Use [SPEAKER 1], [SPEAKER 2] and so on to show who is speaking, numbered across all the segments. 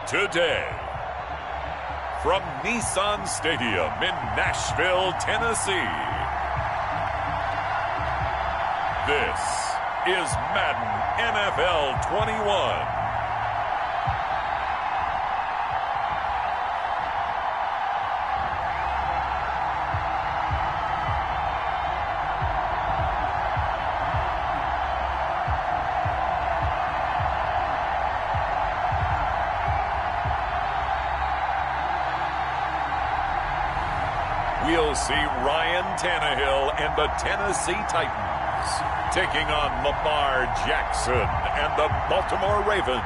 [SPEAKER 1] today. From Nissan Stadium in Nashville, Tennessee, this is Madden NFL 21. We'll see Ryan Tannehill and the Tennessee Titans taking on Lamar Jackson and the Baltimore Ravens.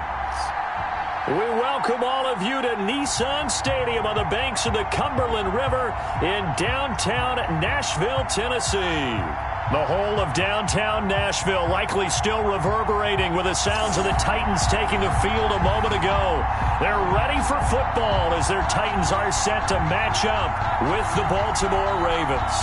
[SPEAKER 2] We welcome all of you to Nissan Stadium on the banks of the Cumberland River in downtown Nashville, Tennessee. The whole of downtown Nashville likely still reverberating with the sounds of the Titans taking the field a moment ago. They're ready for football as their Titans are set to match up with the Baltimore Ravens.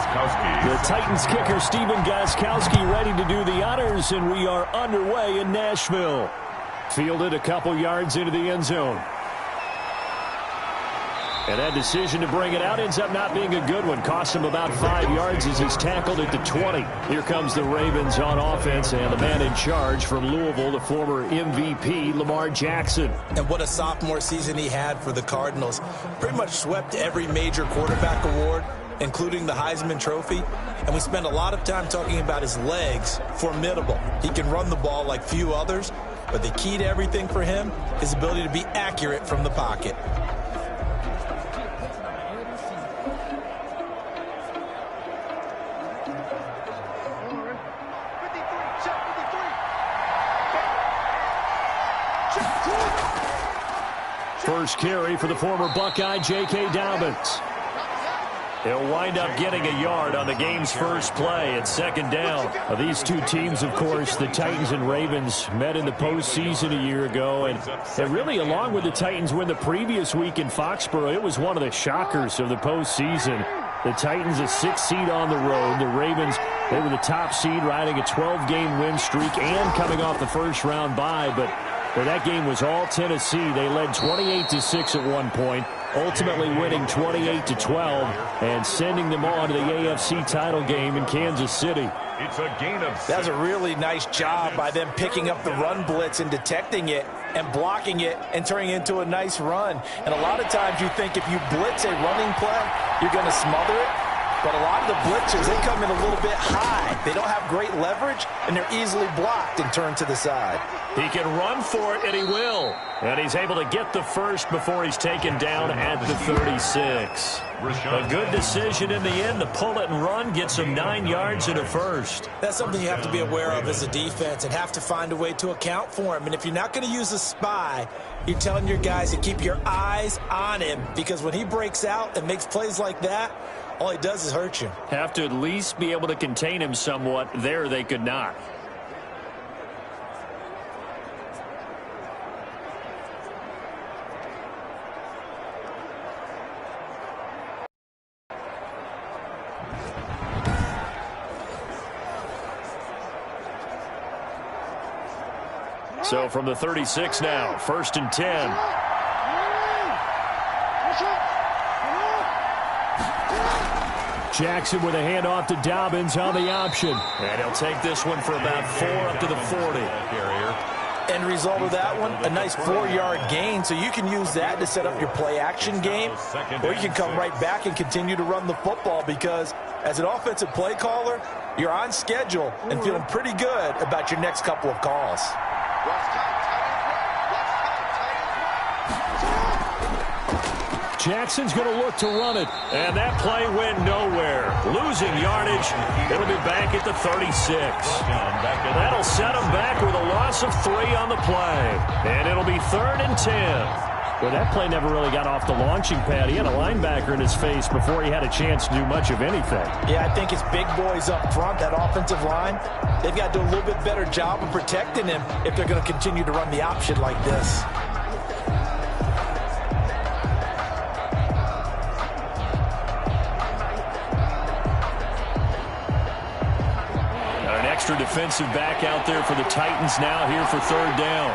[SPEAKER 2] The Titans kicker Stephen Gostkowski ready to do the honors, and we are underway in Nashville. Fielded a couple yards into the end zone. And that decision to bring it out ends up not being a good one. Cost him about 5 yards as he's tackled at the 20. Here comes the Ravens on offense, and the man in charge from Louisville, the former MVP, Lamar Jackson.
[SPEAKER 3] And what a sophomore season he had for the Cardinals. Pretty much swept every major quarterback award, including the Heisman Trophy. And we spend a lot of time talking about his legs. Formidable. He can run the ball like few others, but the key to everything for him is ability to be accurate from the pocket.
[SPEAKER 2] First carry for the former Buckeye, J.K. Dobbins. He'll wind up getting a yard on the game's first play at second down. These two teams, of course, the Titans and Ravens, met in the postseason a year ago. And really, along with the Titans win the previous week in Foxborough, it was one of the shockers of the postseason. The Titans a 6th seed on the road. The Ravens, they were the top seed, riding a 12-game win streak and coming off the first-round bye. But that game was all Tennessee. They led 28-6 at one point, ultimately winning 28-12 and sending them on to the AFC title game in Kansas City.
[SPEAKER 1] It's a gain of 6.
[SPEAKER 3] That's a really nice job by them picking up the run blitz and detecting it and blocking it and turning it into a nice run. And a lot of times you think if you blitz a running play, you're going to smother it. But a lot of the blitzers, they come in a little bit high. They don't have great leverage, and they're easily blocked and turned to the side.
[SPEAKER 2] He can run for it, and he will. And he's able to get the first before he's taken down at the 36. A good decision in the end. The pull it and run gets him 9 yards and a first.
[SPEAKER 3] That's something you have to be aware of as a defense and have to find a way to account for him. And if you're not going to use a spy, you're telling your guys to keep your eyes on him, because when he breaks out and makes plays like that, all he does is hurt you.
[SPEAKER 2] Have to at least be able to contain him somewhat. There they could not. So from the 36 now, 1st and 10. Jackson with a handoff to Dobbins on the option. And he'll take this one for about 4 up to the 40.
[SPEAKER 3] End result of that one, a nice 4-yard gain, so you can use that to set up your play-action game, or you can come right back and continue to run the football, because as an offensive play caller, you're on schedule and feeling pretty good about your next couple of calls.
[SPEAKER 2] Jackson's going to look to run it. And that play went nowhere. Losing yardage. It'll be back at the 36. That'll set him back with a loss of 3 on the play. And it'll be 3rd and 10. Well, that play never really got off the launching pad. He had a linebacker in his face before he had a chance to do much of anything.
[SPEAKER 3] Yeah, I think his big boys up front, that offensive line, they've got to do a little bit better job of protecting him if they're going to continue to run the option like this.
[SPEAKER 2] Extra defensive back out there for the Titans now here for 3rd down.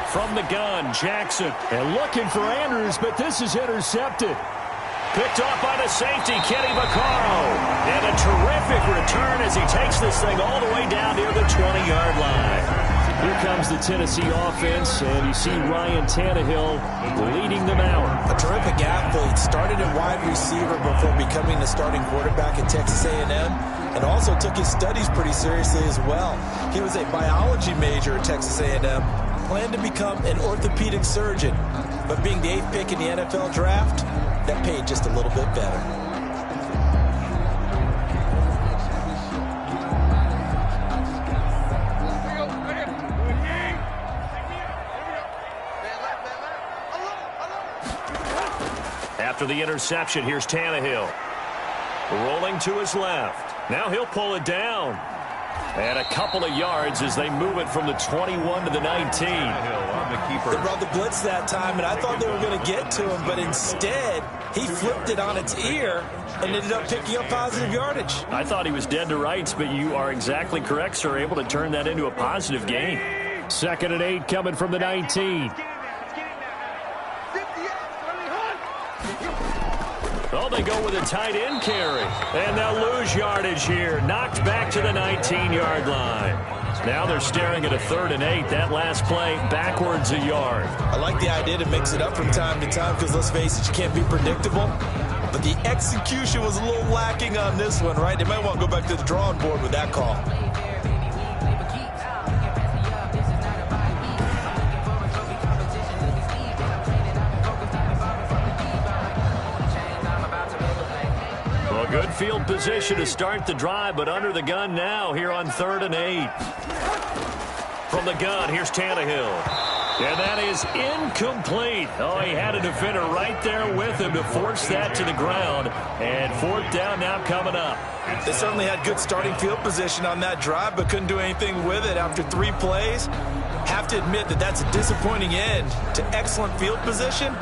[SPEAKER 2] From the gun, Jackson. And looking for Andrews, but this is intercepted. Picked off by the safety, Kenny Vaccaro. And a terrific return as he takes this thing all the way down near the 20-yard line. Here comes the Tennessee offense, and you see Ryan Tannehill leading them out.
[SPEAKER 3] A terrific athlete. Started at wide receiver before becoming the starting quarterback at Texas A&M, and also took his studies pretty seriously as well. He was a biology major at Texas A&M, planned to become an orthopedic surgeon, but being the 8th pick in the NFL draft, that paid just a little bit better.
[SPEAKER 2] After the interception, here's Tannehill. Rolling to his left. Now he'll pull it down. And a couple of yards as they move it from the 21 to the 19.
[SPEAKER 3] They brought the blitz that time, and I thought they were going to get to him, but instead, he flipped it on its ear and ended up picking up positive yardage.
[SPEAKER 2] I thought he was dead to rights, but you are exactly correct, sir. Able to turn that into a positive gain. 2nd and 8 coming from the 19. Oh, they go with a tight end carry. And they'll lose yardage here. Knocked back to the 19-yard line. Now they're staring at a 3rd and 8. That last play, backwards a yard.
[SPEAKER 3] I like the idea to mix it up from time to time because, let's face it, you can't be predictable. But the execution was a little lacking on this one, right? They might want to go back to the drawing board with that call.
[SPEAKER 2] Good field position to start the drive, but under the gun now here on 3rd and 8. From the gun, here's Tannehill. And that is incomplete. Oh, he had a defender right there with him to force that to the ground. And 4th down now coming up.
[SPEAKER 3] They certainly had good starting field position on that drive, but couldn't do anything with it after 3 plays. Have to admit that that's a disappointing end to excellent field position.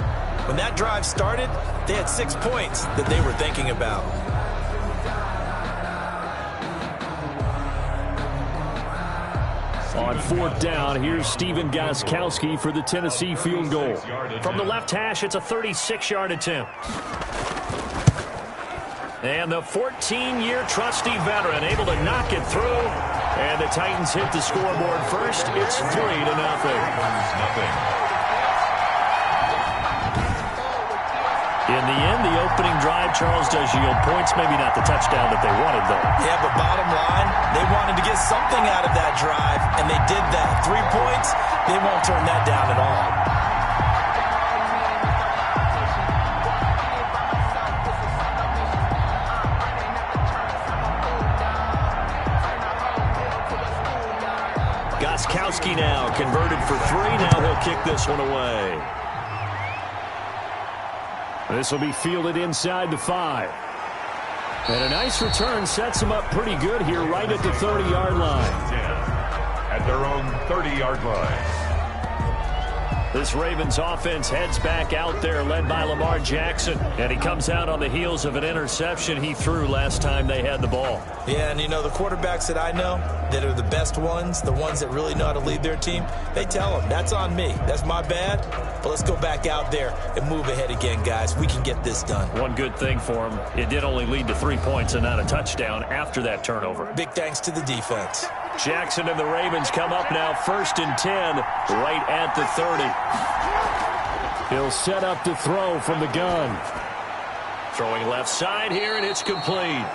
[SPEAKER 3] When that drive started, they had 6 points that they were thinking about.
[SPEAKER 2] On 4th down, here's Stephen Gostkowski for the Tennessee field goal. From the left hash, it's a 36-yard attempt. And the 14-year trusty veteran able to knock it through. And the Titans hit the scoreboard first. It's 3-0. In the end, the opening drive, Charles, does yield points. Maybe not the touchdown that they wanted, though.
[SPEAKER 3] Yeah, but bottom line, they wanted to get something out of that drive, and they did that. 3 points, they won't turn that down at all.
[SPEAKER 2] Gostkowski now converted for 3. Now he'll kick this one away. This will be fielded inside the 5. And a nice return sets them up pretty good here right at the 30-yard line.
[SPEAKER 1] At their own 30-yard line.
[SPEAKER 2] This Ravens offense heads back out there, led by Lamar Jackson. And he comes out on the heels of an interception he threw last time they had the ball.
[SPEAKER 3] Yeah, and you know, the quarterbacks that I know that are the best ones, the ones that really know how to lead their team, they tell them, that's on me. That's my bad. But let's go back out there and move ahead again, guys. We can get this done.
[SPEAKER 2] One good thing for him, it did only lead to 3 points and not a touchdown after that turnover.
[SPEAKER 3] Big thanks to the defense.
[SPEAKER 2] Jackson and the Ravens come up now 1st and 10 right at the 30. He'll set up to throw from the gun. Throwing left side here, and it's complete.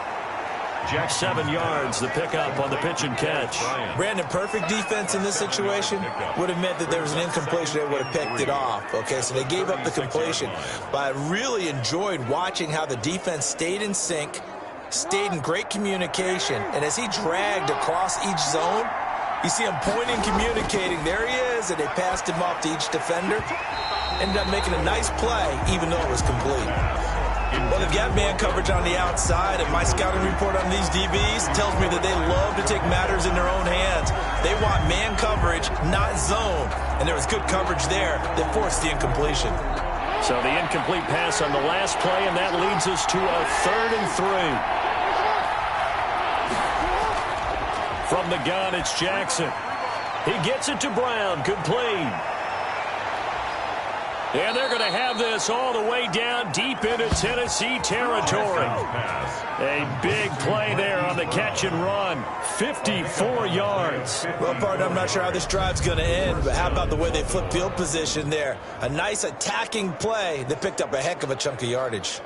[SPEAKER 2] 7 yards, the pickup on the pitch and catch.
[SPEAKER 3] Brandon, perfect defense in this situation would have meant that there was an incompletion. They would have picked it off. Okay, so they gave up the completion. But I really enjoyed watching how the defense stayed in sync, stayed in great communication, and as he dragged across each zone, you see him pointing, communicating. There he is, and they passed him off to each defender. Ended up making a nice play, even though it was complete. Well, they've got man coverage on the outside, and my scouting report on these DBs tells me that they love to take matters in their own hands. They want man coverage, not zone. And there was good coverage there that forced the incompletion.
[SPEAKER 2] So the incomplete pass on the last play, and that leads us to a 3rd and 3. From the gun, it's Jackson. He gets it to Brown. Complete. And they're going to have this all the way down deep into Tennessee territory. A big play there on the catch and run. 54 yards.
[SPEAKER 3] Well, partner, I'm not sure how this drive's going to end, but how about the way they flip field position there? A nice attacking play that picked up a heck of a chunk of yardage.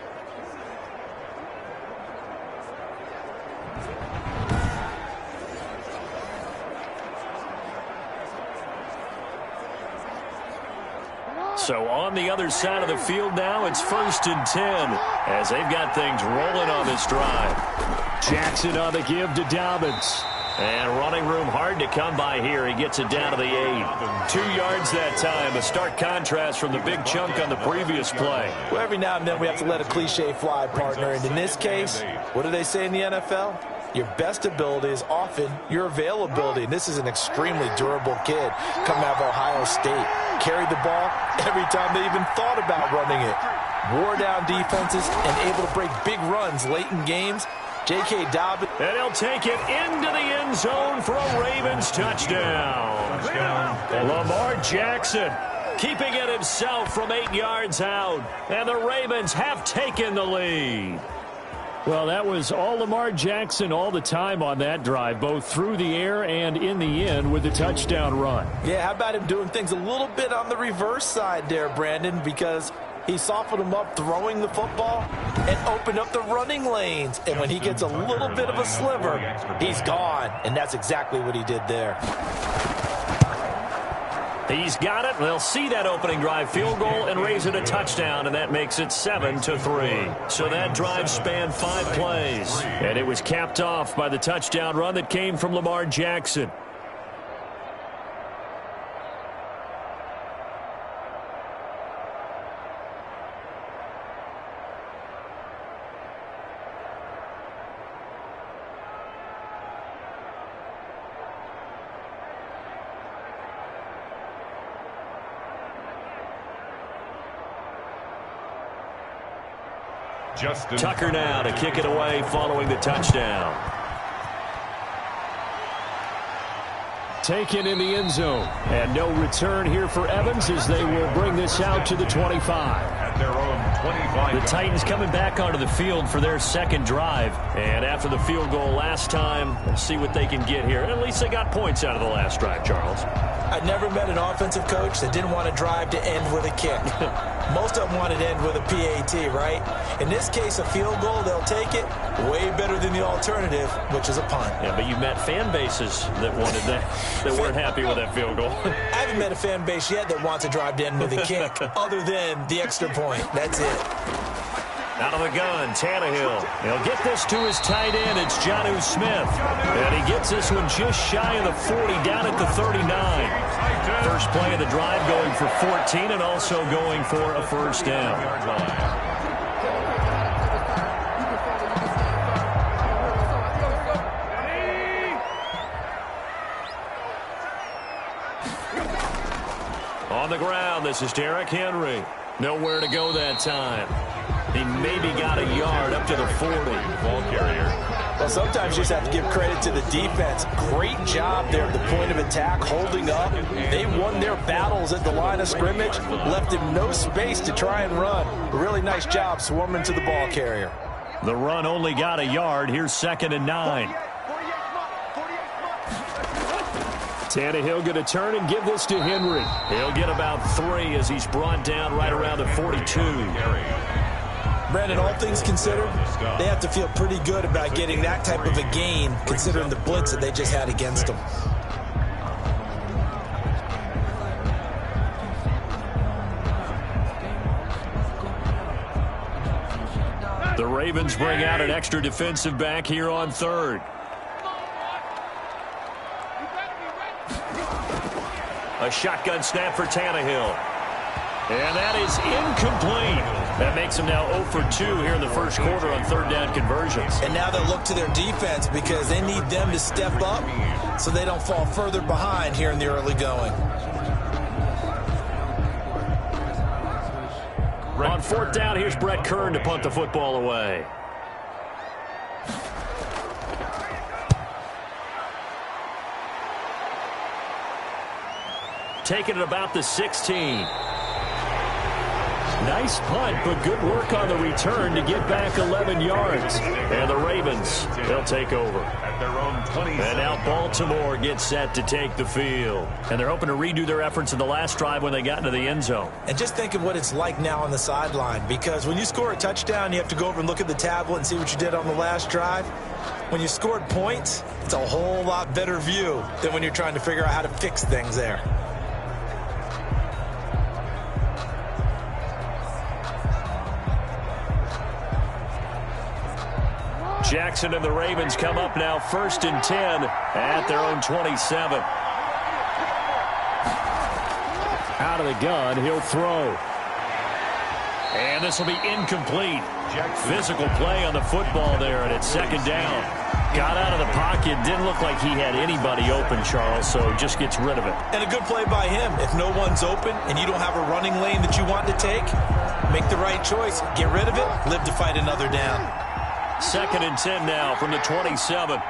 [SPEAKER 2] So on the other side of the field now, it's 1st and 10 as they've got things rolling on this drive. Jackson on the give to Dobbins. And running room hard to come by here. He gets it down to the 8. 2 yards that time. A stark contrast from the big chunk on the previous play.
[SPEAKER 3] Well, every now and then we have to let a cliche fly, partner. And in this case, what do they say in the NFL? Your best ability is often your availability. And this is an extremely durable kid coming out of Ohio State. Carried the ball every time they even thought about running it. Wore down defenses and able to break big runs late in games. J.K. Dobbins.
[SPEAKER 2] And he'll take it into the end zone for a Ravens touchdown. Lamar Jackson keeping it himself from 8 yards out. And the Ravens have taken the lead. Well, that was all Lamar Jackson all the time on that drive, both through the air and in the end with the touchdown run.
[SPEAKER 3] Yeah, how about him doing things a little bit on the reverse side there, Brandon, because he softened him up throwing the football and opened up the running lanes. And when he gets a little bit of a sliver, he's gone. And that's exactly what he did there.
[SPEAKER 2] He's got it. They'll see that opening drive field goal and raise it a touchdown, and that makes it 7-3. So that drive spanned 5 plays, and it was capped off by the touchdown run that came from Lamar Jackson. Tucker now to kick it away following the touchdown. Taken in the end zone. And no return here for Evans as they will bring this out to the 25.
[SPEAKER 1] At their own 25.
[SPEAKER 2] The Titans coming back onto the field for their second drive. And after the field goal last time, we'll see what they can get here. At least they got points out of the last drive, Charles.
[SPEAKER 3] I never met an offensive coach that didn't want to drive to end with a kick. Most of them wanted to end with a PAT, right? In this case, a field goal, they'll take it. Way better than the alternative, which is a punt.
[SPEAKER 2] Yeah, but you met fan bases that wanted that, that weren't happy with that field goal.
[SPEAKER 3] I haven't met a fan base yet that wants to drive to end with a kick, other than the extra point. That's it.
[SPEAKER 2] Out of the gun, Tannehill. He'll get this to his tight end. It's Jonnu Smith. And he gets this one just shy of the 40, down at the 39. First play of the drive going for 14 and also going for a first down. On the ground, this is Derrick Henry. Nowhere to go that time. He maybe got a yard up to the 40.
[SPEAKER 1] Ball carrier.
[SPEAKER 3] Well, sometimes you just have to give credit to the defense. Great job there at the point of attack, holding up. They won their battles at the line of scrimmage, left him no space to try and run. A really nice job swarming to the ball carrier.
[SPEAKER 2] The run only got a yard. Here's 2nd and 9. Tannehill going to turn and give this to Henry. He'll get about 3 as he's brought down right around the 42.
[SPEAKER 3] Brandon, all things considered, they have to feel pretty good about getting that type of a gain, considering the blitz that they just had against them.
[SPEAKER 2] The Ravens bring out an extra defensive back here on third. A shotgun snap for Tannehill. And that is incomplete. That makes him now 0 for 2 here in the first quarter on third down conversions.
[SPEAKER 3] And now they'll look to their defense because they need them to step up so they don't fall further behind here in the early going.
[SPEAKER 2] On fourth down, here's Brett Kern to punt the football away. Taking it about the 16. Nice punt, but good work on the return to get back 11 yards. And the Ravens, they'll take over.
[SPEAKER 1] At their own 20.
[SPEAKER 2] And now Baltimore gets set to take the field. And they're hoping to redo their efforts in the last drive when they got into the end zone.
[SPEAKER 3] And just think of what it's like now on the sideline, because when you score a touchdown, you have to go over and look at the tablet and see what you did on the last drive. When you scored points, it's a whole lot better view than when you're trying to figure out how to fix things there.
[SPEAKER 2] Jackson and the Ravens come up now 1st and 10 at their own 27. Out of the gun, he'll throw. And this will be incomplete. Physical play on the football there, and it's second down. Got out of the pocket, didn't look like he had anybody open, Charles, so just gets rid of it.
[SPEAKER 3] And a good play by him. If no one's open and you don't have a running lane that you want to take, make the right choice. Get rid of it, live to fight another down.
[SPEAKER 2] 2nd and 10 now from the 27.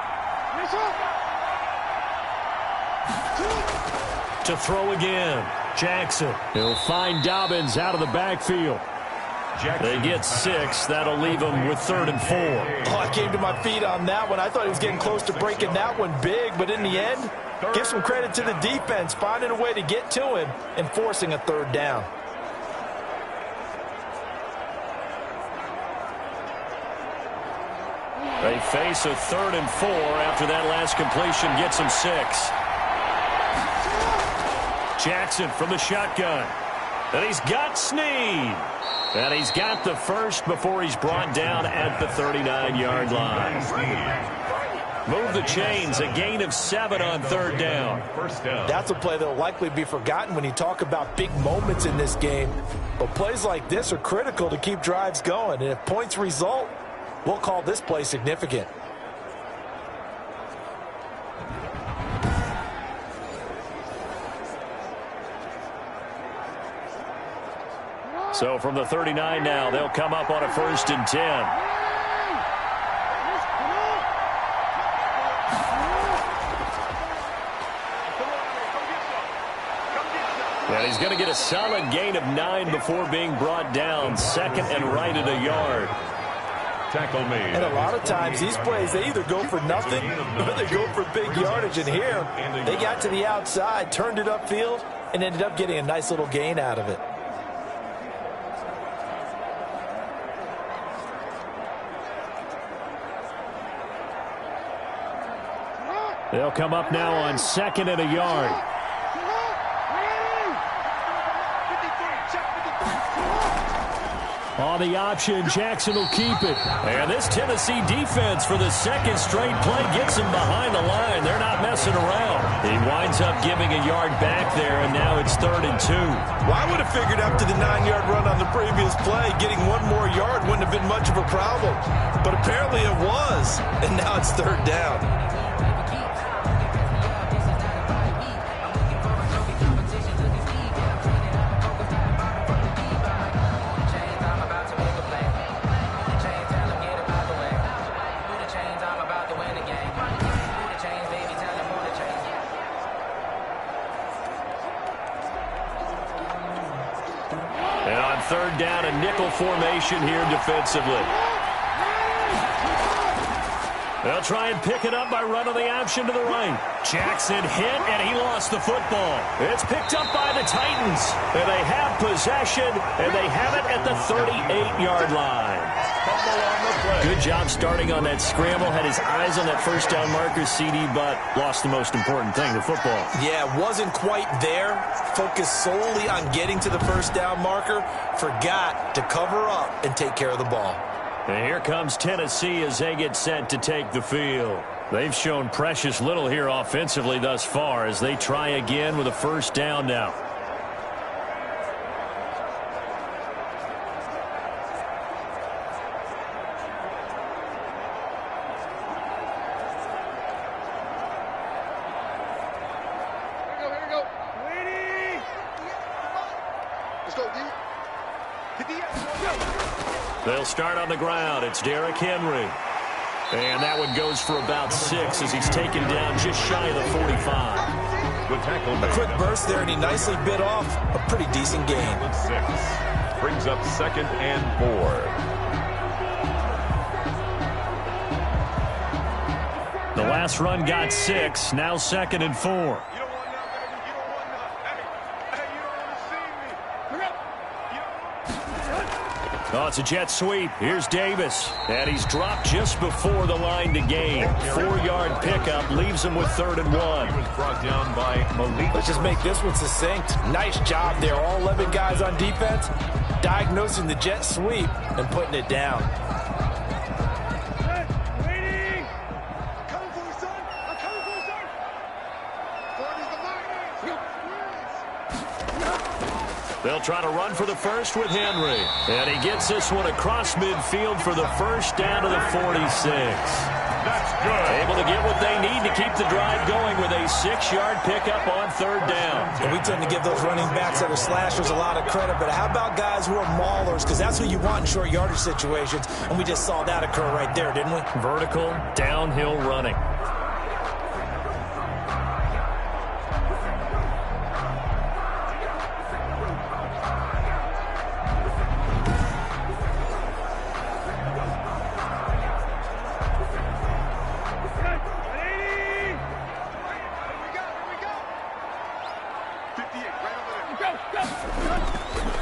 [SPEAKER 2] To throw again. Jackson. He'll find Dobbins out of the backfield. They get 6. That'll leave them with 3rd and 4.
[SPEAKER 3] Oh, I came to my feet on that one. I thought he was getting close to breaking that one big, but in the end, give some credit to the defense, finding a way to get to him and forcing a 3rd down.
[SPEAKER 2] They face a 3rd and 4 after that last completion gets them 6. Jackson from the shotgun. And he's got Snead. And he's got the first before he's brought down at the 39-yard line. Move the chains, a gain of 7 on 3rd down.
[SPEAKER 3] That's a play that will likely be forgotten when you talk about big moments in this game. But plays like this are critical to keep drives going. And if points result, we'll call this play significant.
[SPEAKER 2] So from the 39 now, they'll come up on a 1st and 10. And he's going to get a solid gain of 9 before being brought down. 2nd and right at a yard.
[SPEAKER 1] Tackle made.
[SPEAKER 3] And a lot of times these plays, they either go for nothing or they go for big yardage. And here, they got to the outside, turned it upfield, and ended up getting a nice little gain out of it.
[SPEAKER 2] They'll come up now on 2nd and a yard. On the option, Jackson will keep it. And this Tennessee defense for the 2nd straight play gets him behind the line. They're not messing around. He winds up giving a yard back there, and now it's 3rd and 2.
[SPEAKER 3] Well, I would have figured after the 9-yard run on the previous play, getting 1 more yard wouldn't have been much of a problem. But apparently it was, and now it's 3rd down.
[SPEAKER 2] And on 3rd down, a nickel formation here defensively. They'll try and pick it up by running the option to the right. Jackson hit, and he lost the football. It's picked up by the Titans, and they have possession, and they have it at the 38-yard line.
[SPEAKER 1] fumble on the play.
[SPEAKER 2] Good job starting on that scramble. Had his eyes on that first down marker, CD, but lost the most important thing, the football.
[SPEAKER 3] Yeah, wasn't quite there. Focused solely on getting to the first down marker. Forgot to cover up and take care of the ball.
[SPEAKER 2] And here comes Tennessee as they get set to take the field. They've shown precious little here offensively thus far as they try again with a first down now. They'll start on the ground. It's Derrick Henry. And that one goes for about 6 as he's taken down just shy of the 45.
[SPEAKER 1] Good tackle.
[SPEAKER 3] A quick burst there, and he nicely bit off a pretty decent gain.
[SPEAKER 1] 6. Brings up 2nd and 4.
[SPEAKER 2] The last run got 6. Now 2nd and 4. Oh, it's a jet sweep. Here's Davis. And he's dropped just before the line to gain. 4-yard pickup leaves him with 3rd and 1.
[SPEAKER 1] He was brought down by Malik.
[SPEAKER 3] Let's just make this one succinct. Nice job there. All 11 guys on defense diagnosing the jet sweep and putting it down.
[SPEAKER 2] They'll try to run for the first with Henry. And he gets this one across midfield for the first down to the 46.
[SPEAKER 1] That's good.
[SPEAKER 2] Able to get what they need to keep the drive going with a 6-yard pickup on 3rd down.
[SPEAKER 3] And we tend to give those running backs that are slashers a lot of credit, but how about guys who are maulers? Because that's who you want in short yardage situations, and we just saw that occur right there, didn't we?
[SPEAKER 2] Vertical, downhill running.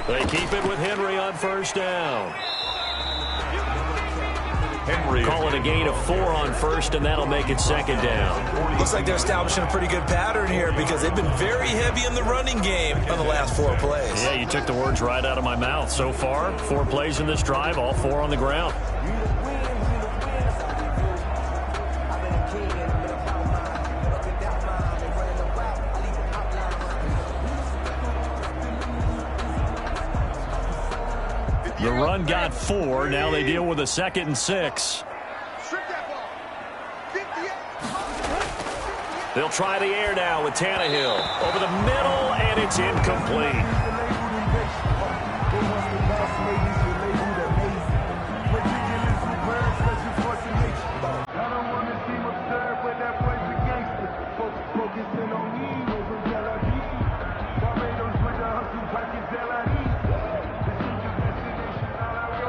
[SPEAKER 2] They keep it with Henry on first down.
[SPEAKER 1] Henry
[SPEAKER 2] call it a gain of 4 on first, and that'll make it 2nd down.
[SPEAKER 3] Looks like they're establishing a pretty good pattern here because they've been very heavy in the running game on the last 4 plays.
[SPEAKER 2] Yeah, you took the words right out of my mouth. So far, 4 plays in this drive, all 4 on the ground. The run got 4. Now they deal with a 2nd and 6. They'll try the air now with Tannehill. Over the middle, and it's incomplete.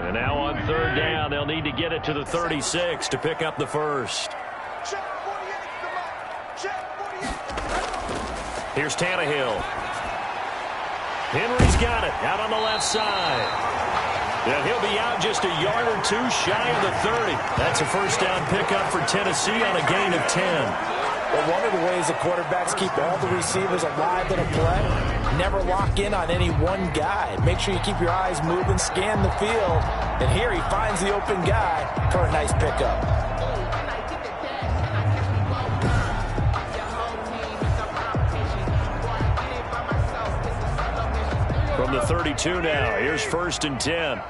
[SPEAKER 2] And now on 3rd down, they'll need to get it to the 36 to pick up the first. Here's Tannehill. Henry's got it out on the left side. And he'll be out just a yard or 2 shy of the 30. That's a first down pickup for Tennessee on a gain of 10.
[SPEAKER 3] Well, one of the ways the quarterbacks keep all the receivers alive in a play, never lock in on any one guy. Make sure you keep your eyes moving, scan the field. And here he finds the open guy for a nice pickup.
[SPEAKER 2] From the 32 now, here's 1st and 10.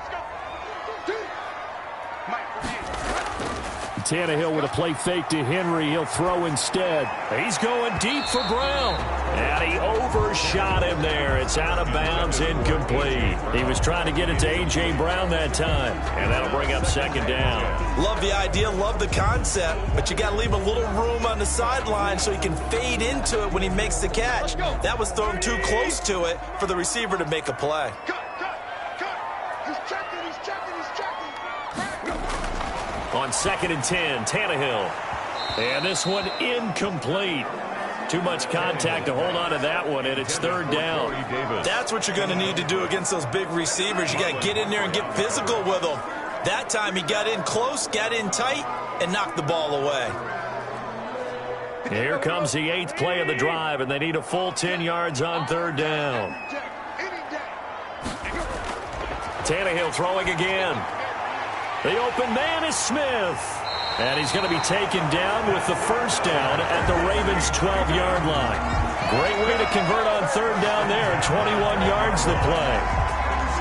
[SPEAKER 2] Tannehill with a play fake to Henry. He'll throw instead. He's going deep for Brown. And he overshot him there. It's out of bounds, incomplete. He was trying to get it to A.J. Brown that time. And that'll bring up 2nd down.
[SPEAKER 3] Love the idea, love the concept, but you got to leave a little room on the sideline so he can fade into it when he makes the catch. That was thrown too close to it for the receiver to make a play.
[SPEAKER 2] On 2nd and 10, Tannehill. And this one incomplete. Too much contact to hold on to that one, and it's 3rd down.
[SPEAKER 3] That's what you're going to need to do against those big receivers. You got to get in there and get physical with them. That time he got in close, got in tight, and knocked the ball away.
[SPEAKER 2] Here comes the 8th play of the drive, and they need a full 10 yards on 3rd down. Tannehill throwing again. The open man is Smith. And he's going to be taken down with the 1st down at the Ravens' 12-yard line. Great way to convert on 3rd down there. 21 yards the play.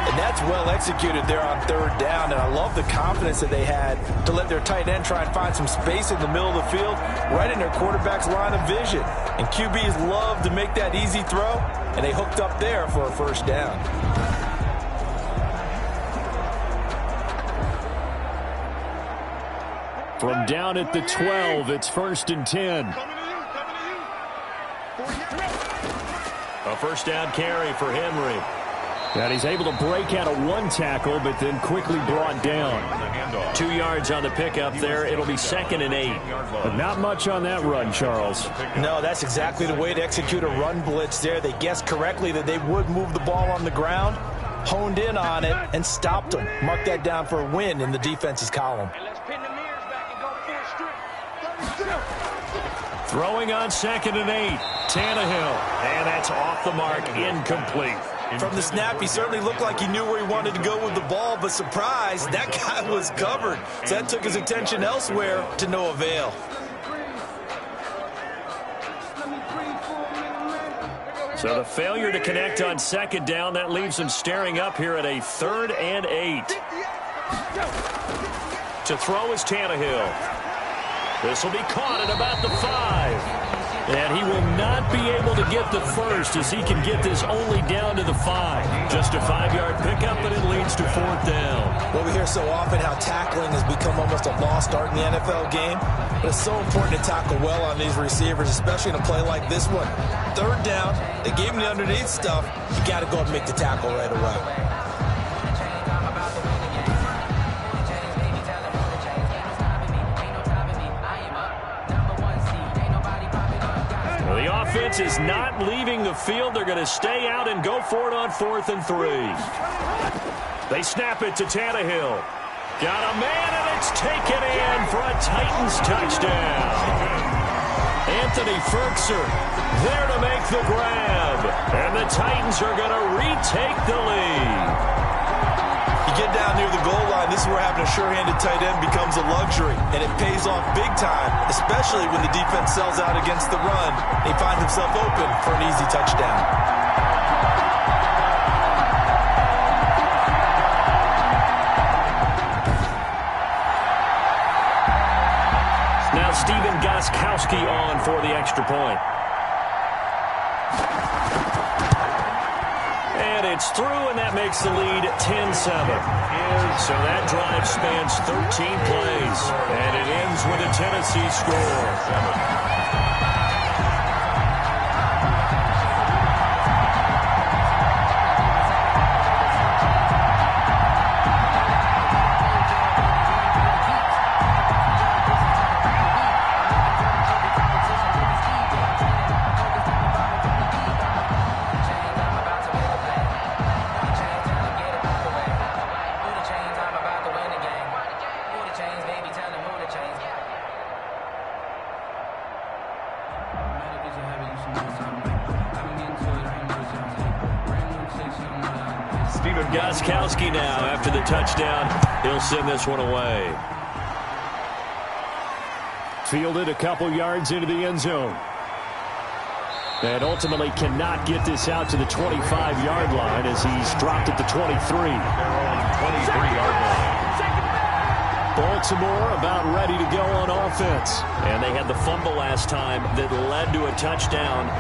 [SPEAKER 3] And that's well executed there on 3rd down. And I love the confidence that they had to let their tight end try and find some space in the middle of the field, right in their quarterback's line of vision. And QBs love to make that easy throw, and they hooked up there for a 1st down.
[SPEAKER 2] From down at the 12, it's 1st and 10. A 1st down carry for Henry. And he's able to break out of 1 tackle, but then quickly brought down. 2 yards on the pickup there. It'll be 2nd and 8. But not much on that run, Charles.
[SPEAKER 3] No, that's exactly the way to execute a run blitz there. They guessed correctly that they would move the ball on the ground, honed in on it, and stopped them. Mark that down for a win in the defense's column.
[SPEAKER 2] Throwing on 2nd and 8. Tannehill. And that's off the mark, incomplete.
[SPEAKER 3] From the snap, he certainly looked like he knew where he wanted to go with the ball, but surprise, that guy was covered. So that took his attention elsewhere to no avail.
[SPEAKER 2] So the failure to connect on 2nd down, that leaves him staring up here at a 3rd and 8. To throw is Tannehill. This will be caught at about the 5. And he will not be able to get the 1st as he can get this only down to the 5. Just a 5-yard pickup, and it leads to 4th down.
[SPEAKER 3] Well, we hear so often how tackling has become almost a lost art in the NFL game. But it's so important to tackle well on these receivers, especially in a play like this one. 3rd down, they gave him the underneath stuff. You got to go and make the tackle right away.
[SPEAKER 2] The offense is not leaving the field. They're going to stay out and go for it on 4th and 3. They snap it to Tannehill. Got a man, and it's taken in for a Titans touchdown. Anthony Ferkser there to make the grab. And the Titans are going to retake the lead.
[SPEAKER 3] You get down near the goal line, this is where having a sure-handed tight end becomes a luxury, and it pays off big time, especially when the defense sells out against the run. He finds himself open for an easy touchdown.
[SPEAKER 2] Now Stephen Gostkowski on for the extra point. And it's through, and that makes the lead 10-7. So that drive spans 13 plays, and it ends with a Tennessee score. Gostkowski now, after the touchdown, he'll send this one away. Fielded a couple yards into the end zone. And ultimately cannot get this out to the 25-yard line as he's dropped at the 23. Baltimore about ready to go on offense. And they had the fumble last time that led to a touchdown.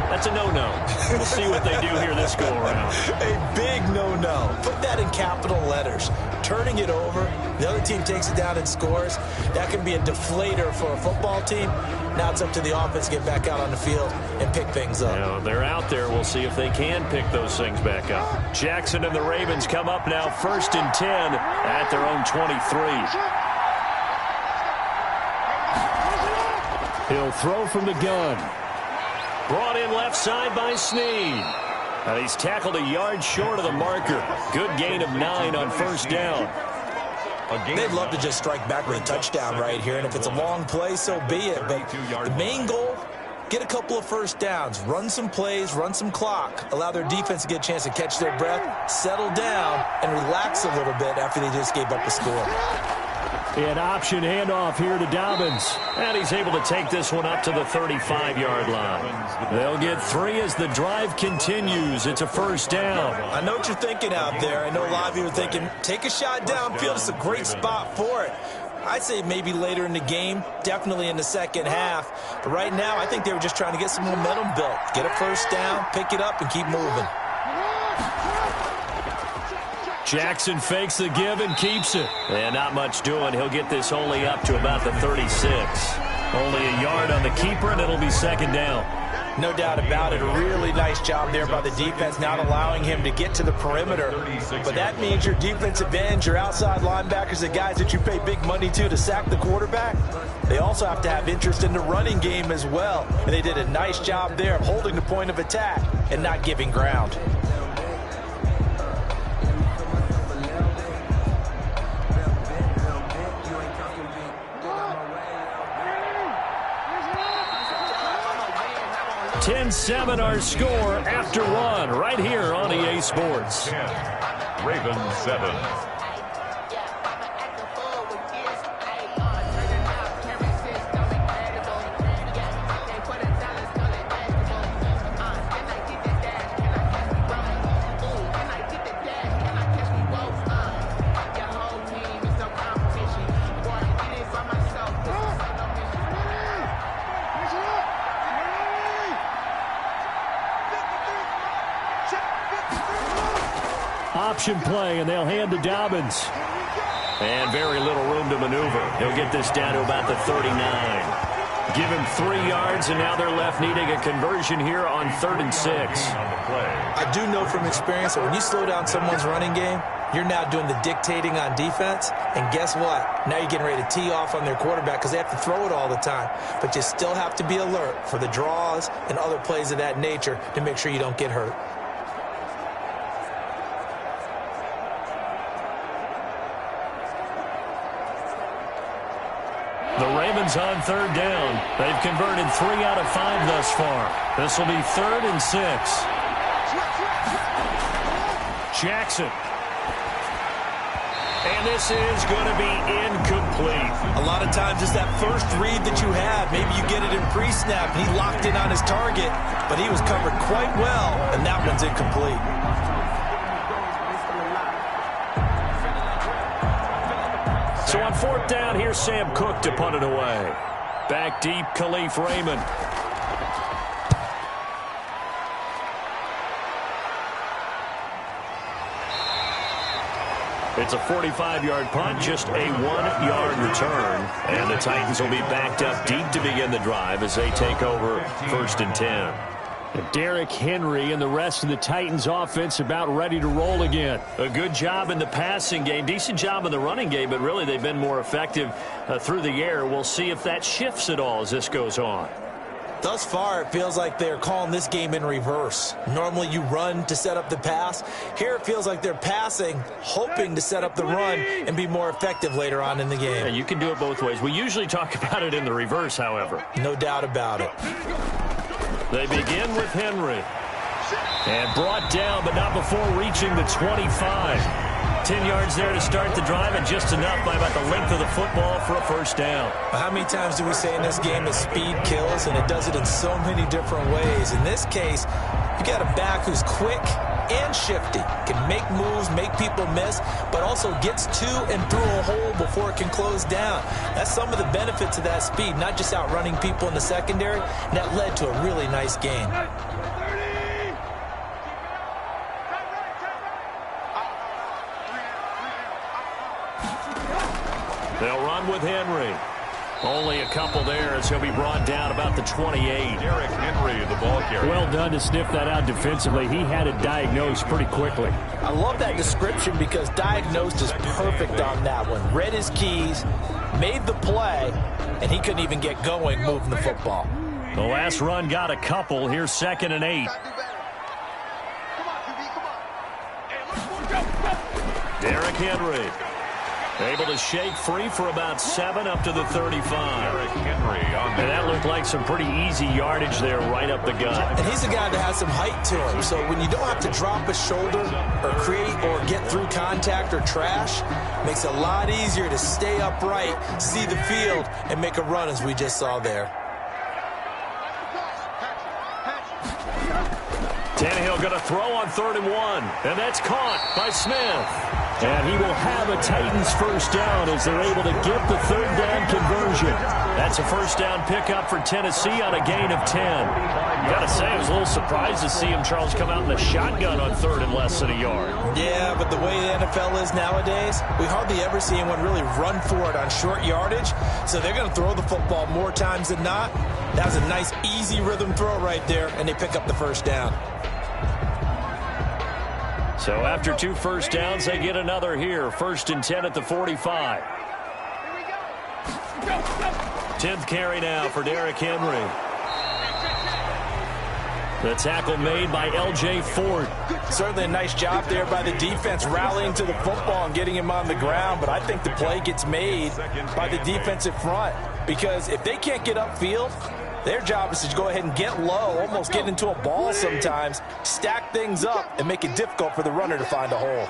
[SPEAKER 2] That's a no-no. We'll see what they do here this go-around.
[SPEAKER 3] A big no-no. Put that in capital letters. Turning it over, the other team takes it down and scores. That can be a deflator for a football team. Now it's up to the offense to get back out on the field and pick things up.
[SPEAKER 2] Now, they're out there. We'll see if they can pick those things back up. Jackson and the Ravens come up now 1st and 10 at their own 23. He'll throw from the gun. Brought in left side by Snead. And he's tackled a yard short of the marker. Good gain of 9 on 1st down.
[SPEAKER 3] They'd love to just strike back with a touchdown right here, and if it's a long play, so be it. But the main goal, get a couple of first downs, run some plays, run some clock, allow their defense to get a chance to catch their breath, settle down, and relax a little bit after they just gave up a score.
[SPEAKER 2] An option handoff here to Dobbins. And he's able to take this one up to the 35-yard line. They'll get 3 as the drive continues. It's a first down.
[SPEAKER 3] I know what you're thinking out there. I know a lot of you are thinking, take a shot downfield. It's a great spot for it. I'd say maybe later in the game, definitely in the second half. But right now, I think they were just trying to get some momentum built. Get a first down, pick it up, and keep moving.
[SPEAKER 2] Jackson fakes the give and keeps it. And not much doing. He'll get this only up to about the 36. Only a yard on the keeper, and it'll be second down.
[SPEAKER 3] No doubt about it. A really nice job there by the defense, not allowing him to get to the perimeter. But that means your defensive ends, your outside linebackers, the guys that you pay big money to sack the quarterback, they also have to have interest in the running game as well. And they did a nice job there of holding the point of attack and not giving ground.
[SPEAKER 2] $10-7 our score after one right here on EA Sports.
[SPEAKER 1] 10, Ravens 7.
[SPEAKER 2] Option play, and they'll hand to Dobbins. And very little room to maneuver. He'll get this down to about the 39. Give him 3 yards, and now they're left needing a conversion here on 3rd and 6.
[SPEAKER 3] I do know from experience that when you slow down someone's running game, you're now doing the dictating on defense. And guess what? Now you're getting ready to tee off on their quarterback because they have to throw it all the time. But you still have to be alert for the draws and other plays of that nature to make sure you don't get hurt.
[SPEAKER 2] The Ravens on 3rd down. They've converted 3 out of 5 thus far. This will be 3rd and 6. Jackson. And this is going to be incomplete.
[SPEAKER 3] A lot of times it's that first read that you have. Maybe you get it in pre-snap, and he locked in on his target, but he was covered quite well, and that one's incomplete.
[SPEAKER 2] So on 4th down, here's Sam Cook to punt it away. Back deep, Khalif Raymond. It's a 45-yard punt, just a 1-yard return. And the Titans will be backed up deep to begin the drive as they take over 1st and 10. Derrick Henry and the rest of the Titans offense about ready to roll again. A good job in the passing game, decent job in the running game, but really they've been more effective through the air. We'll see if that shifts at all as this goes on.
[SPEAKER 3] Thus far, it feels like they're calling this game in reverse. Normally you run to set up the pass. Here it feels like they're passing, hoping to set up the run and be more effective later on in the game.
[SPEAKER 2] Yeah, you can do it both ways. We usually talk about it in the reverse, however.
[SPEAKER 3] No doubt about it.
[SPEAKER 2] They begin with Henry. And brought down, but not before reaching the 25. 10 yards there to start the drive, and just enough by about the length of the football for a first down.
[SPEAKER 3] How many times do we say in this game that speed kills, and it does it in so many different ways? In this case, you got a back who's quick and shifty, can make moves, make people miss, but also gets to and through a hole before it can close down. That's some of the benefits of that speed, not just outrunning people in the secondary, and that led to a really nice game.
[SPEAKER 2] They'll run with Henry. Only a couple there as he'll be brought down about the 28.
[SPEAKER 1] Derrick Henry, the ball carrier.
[SPEAKER 2] Well done to sniff that out defensively. He had it diagnosed pretty quickly.
[SPEAKER 3] I love that description because diagnosed is perfect on that one. Read his keys, made the play, and he couldn't even get going moving the football.
[SPEAKER 2] The last run got a couple. Here's 2nd and 8. Derrick Henry. Able to shake free for about 7 up to the 35. And that looked like some pretty easy yardage there right up the gut.
[SPEAKER 3] And he's a guy that has some height to him. So when you don't have to drop a shoulder or create or get through contact or trash, makes it a lot easier to stay upright, see the field, and make a run as we just saw there.
[SPEAKER 2] Tannehill going to throw on 3rd and 1. And that's caught by Smith. And he will have a Titans first down as they're able to get the 3rd down conversion. That's a first down pickup for Tennessee on a gain of 10. Got to say, I was a little surprised to see him, Charles, come out in the shotgun on 3rd and less than a yard.
[SPEAKER 3] Yeah, but the way the NFL is nowadays, we hardly ever see anyone really run for it on short yardage. So they're going to throw the football more times than not. That was a nice, easy rhythm throw right there, and they pick up the first down.
[SPEAKER 2] So after 2 first downs, they get another here. 1st and 10 at the 45. 10th carry now for Derrick Henry. The tackle made by L.J. Ford.
[SPEAKER 3] Certainly a nice job there by the defense rallying to the football and getting him on the ground. But I think the play gets made by the defensive front. Because if they can't get upfield, their job is to go ahead and get low, almost get into a ball sometimes, stack things up, and make it difficult for the runner to find a hole.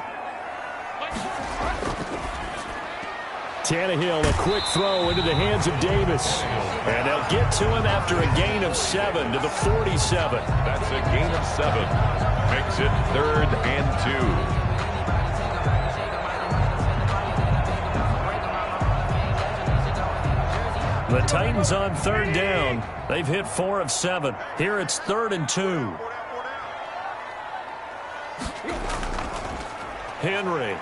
[SPEAKER 2] Tannehill, a quick throw into the hands of Davis. And they'll get to him after a gain of 7 to the 47.
[SPEAKER 1] That's a gain of 7. Makes it 3rd and 2.
[SPEAKER 2] The Titans on 3rd down. They've hit 4 of 7. Here it's 3rd and 2. Henry.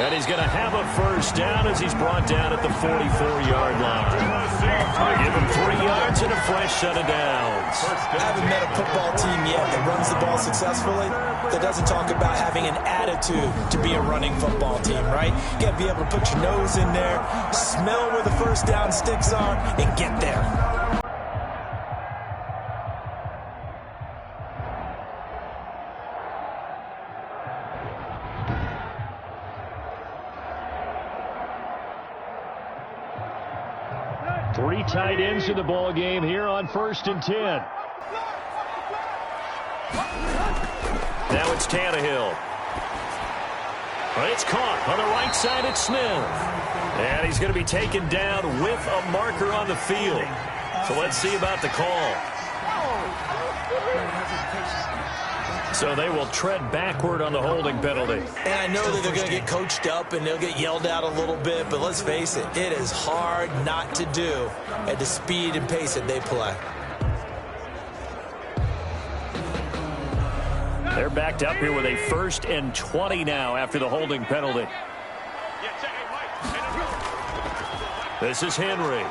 [SPEAKER 2] And he's going to have a first down as he's brought down at the 44-yard line. They give him 3 yards and a fresh set of downs.
[SPEAKER 3] I haven't met a football team yet that runs the ball successfully that doesn't talk about having an attitude to be a running football team, right? You got to be able to put your nose in there, smell where the first down sticks are, and get there.
[SPEAKER 2] Three tight ends in the ball game here on 1st and 10. Now it's Tannehill. It's caught on the right side. It's Smith. And he's going to be taken down with a marker on the field. So let's see about the call. So they will tread backward on the holding penalty.
[SPEAKER 3] And I know that they're going to get coached up and they'll get yelled at a little bit, but let's face it, it is hard not to do at the speed and pace that they play.
[SPEAKER 2] They're backed up here with a 1st and 20 now after the holding penalty. This is Henry.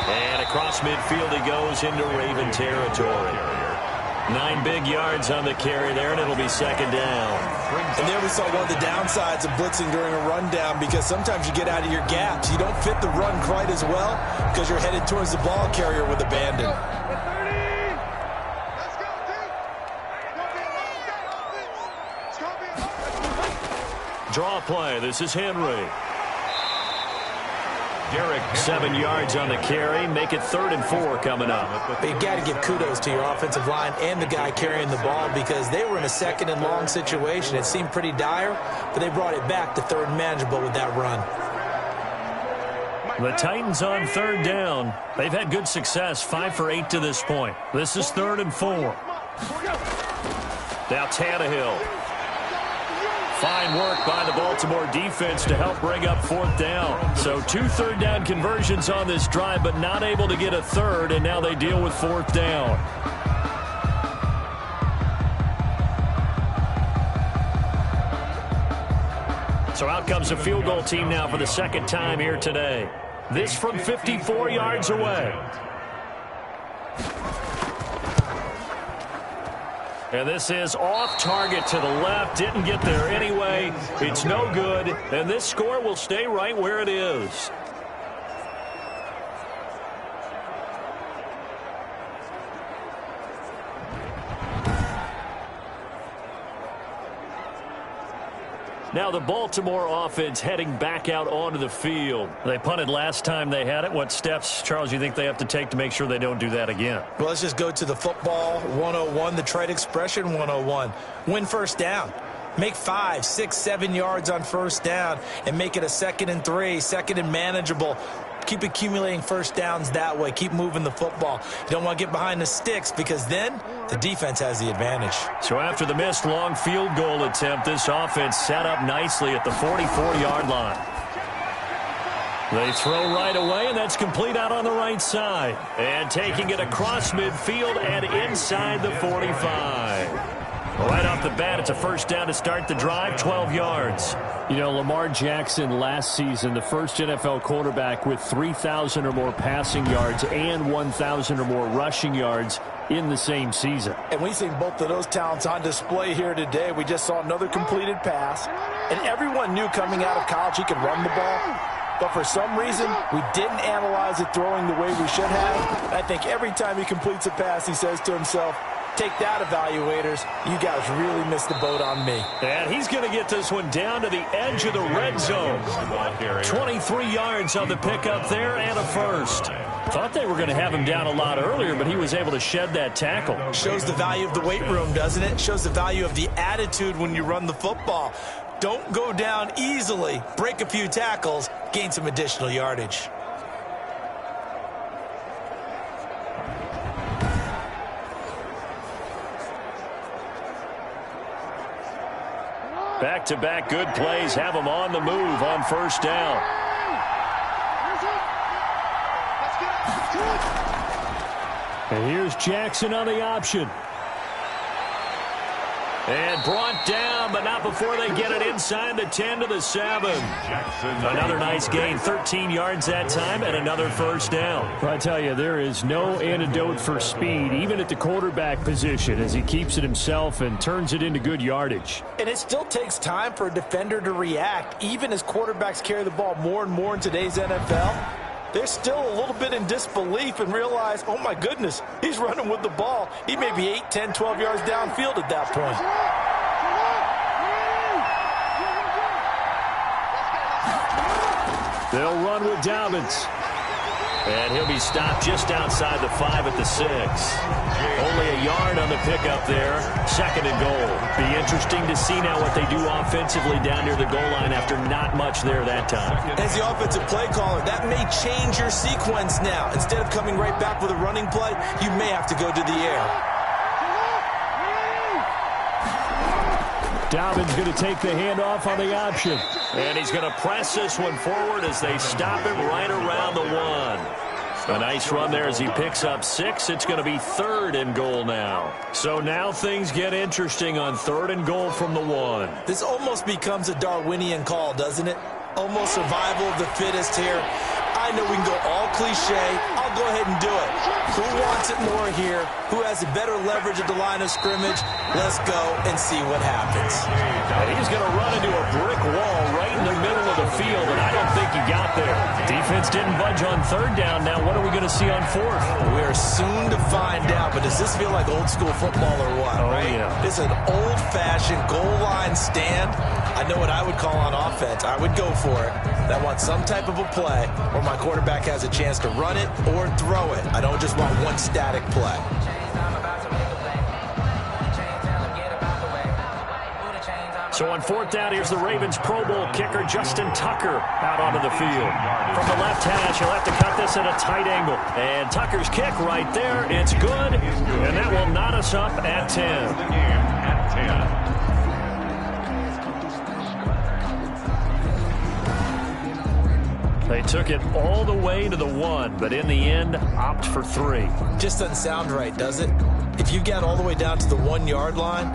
[SPEAKER 2] And across midfield he goes into Raven territory. 9 big yards on the carry there, and it'll be 2nd down.
[SPEAKER 3] And there we saw one of the downsides of blitzing during a rundown, because sometimes you get out of your gaps. You don't fit the run quite as well because you're headed towards the ball carrier with abandon.
[SPEAKER 2] Draw play. This is Henry. Derrick, 7 yards on the carry. Make it 3rd and 4 coming up.
[SPEAKER 3] But you've got to give kudos to your offensive line and the guy carrying the ball, because they were in a 2nd and long situation. It seemed pretty dire, but they brought it back to 3rd and manageable with that run.
[SPEAKER 2] The Titans on 3rd down. They've had good success, 5 for 8 to this point. This is 3rd and 4. Now Tannehill. Fine work by the Baltimore defense to help bring up 4th down. So 2 third down conversions on this drive, but not able to get a 3rd, and now they deal with 4th down. So out comes a field goal team now for the 2nd time here today. This from 54 yards away. And this is off target to the left. Didn't get there anyway. It's no good. And this score will stay right where it is. Now the Baltimore offense heading back out onto the field. They punted last time they had it. What steps, Charles, you think they have to take to make sure they don't do that again?
[SPEAKER 3] Well, let's just go to the football 101, the trade expression 101. Win first down. Make 5, 6, 7 yards on first down and make it a 2nd and 3, 2nd and manageable. Keep accumulating first downs that way. Keep moving the football. You don't want to get behind the sticks because then the defense has the advantage.
[SPEAKER 2] So after the missed long field goal attempt, this offense set up nicely at the 44-yard line. They throw right away, and that's complete out on the right side. And taking it across midfield and inside the 45. Right off the bat, it's a first down to start the drive, 12 yards.
[SPEAKER 4] You know, Lamar Jackson last season, the first NFL quarterback with 3,000 or more passing yards and 1,000 or more rushing yards in the same season.
[SPEAKER 3] And we've seen both of those talents on display here today. We just saw another completed pass. And everyone knew coming out of college he could run the ball. But for some reason, we didn't analyze it throwing the way we should have. And I think every time he completes a pass, he says to himself, take that, evaluators. You guys really missed the boat on me.
[SPEAKER 2] And he's going to get this one down to the edge of the red zone. 23 yards on the pickup there and a first. Thought they were going to have him down a lot earlier, but he was able to shed that tackle.
[SPEAKER 3] Shows the value of the weight room, doesn't it? Shows the value of the attitude when you run the football. Don't go down easily. Break a few tackles. Gain some additional yardage.
[SPEAKER 2] Back-to-back good plays have them on the move on first down.
[SPEAKER 4] And here's Jackson on the option.
[SPEAKER 2] And brought down, but not before they get it inside the 10 to the 7. Another nice gain, 13 yards that time, and another first down.
[SPEAKER 4] I tell you, there is no antidote for speed, even at the quarterback position, as he keeps it himself and turns it into good yardage.
[SPEAKER 3] And it still takes time for a defender to react, even as quarterbacks carry the ball more and more in today's NFL. They're still a little bit in disbelief and realize, oh my goodness, he's running with the ball. He may be 8, 10, 12 yards downfield at that point.
[SPEAKER 2] They'll run with Dobbins. And he'll be stopped just outside the 5 at the 6. Only a yard on the pickup there. 2nd and goal. Be interesting to see now what they do offensively down near the goal line after not much there that time.
[SPEAKER 3] As the offensive play caller, that may change your sequence now. Instead of coming right back with a running play, you may have to go to the air.
[SPEAKER 4] Dobbins going to take the handoff on the option.
[SPEAKER 2] And he's going to press this one forward as they stop him right around the 1. A nice run there as he picks up 6. It's going to be 3rd and goal now. So now things get interesting on 3rd and goal from the 1.
[SPEAKER 3] This almost becomes a Darwinian call, doesn't it? Almost survival of the fittest here. I know we can go all cliche. I'll go ahead and do it. Who wants it more here? Who has a better leverage at the line of scrimmage? Let's go and see what happens.
[SPEAKER 2] And he's going to run into a brick wall right in the middle of the field, and I don't think he got there. Defense didn't budge on 3rd down. Now what are we going to see on 4th?
[SPEAKER 3] We're soon to find out, but does this feel like old school football or what, right?
[SPEAKER 2] Yeah.
[SPEAKER 3] This is an old-fashioned goal line stand. I know what I would call on offense. I would go for it. I want some type of a play where my quarterback has a chance to run it or throw it. I don't just want one static play.
[SPEAKER 2] So on 4th down, here's the Ravens Pro Bowl kicker, Justin Tucker, out onto the field. From the left hash, he'll have to cut this at a tight angle. And Tucker's kick right there, it's good. And that will knot us up at 10. They took it all the way to the 1, but in the end, opt for 3.
[SPEAKER 3] Just doesn't sound right, does it? If you get all the way down to the 1-yard line,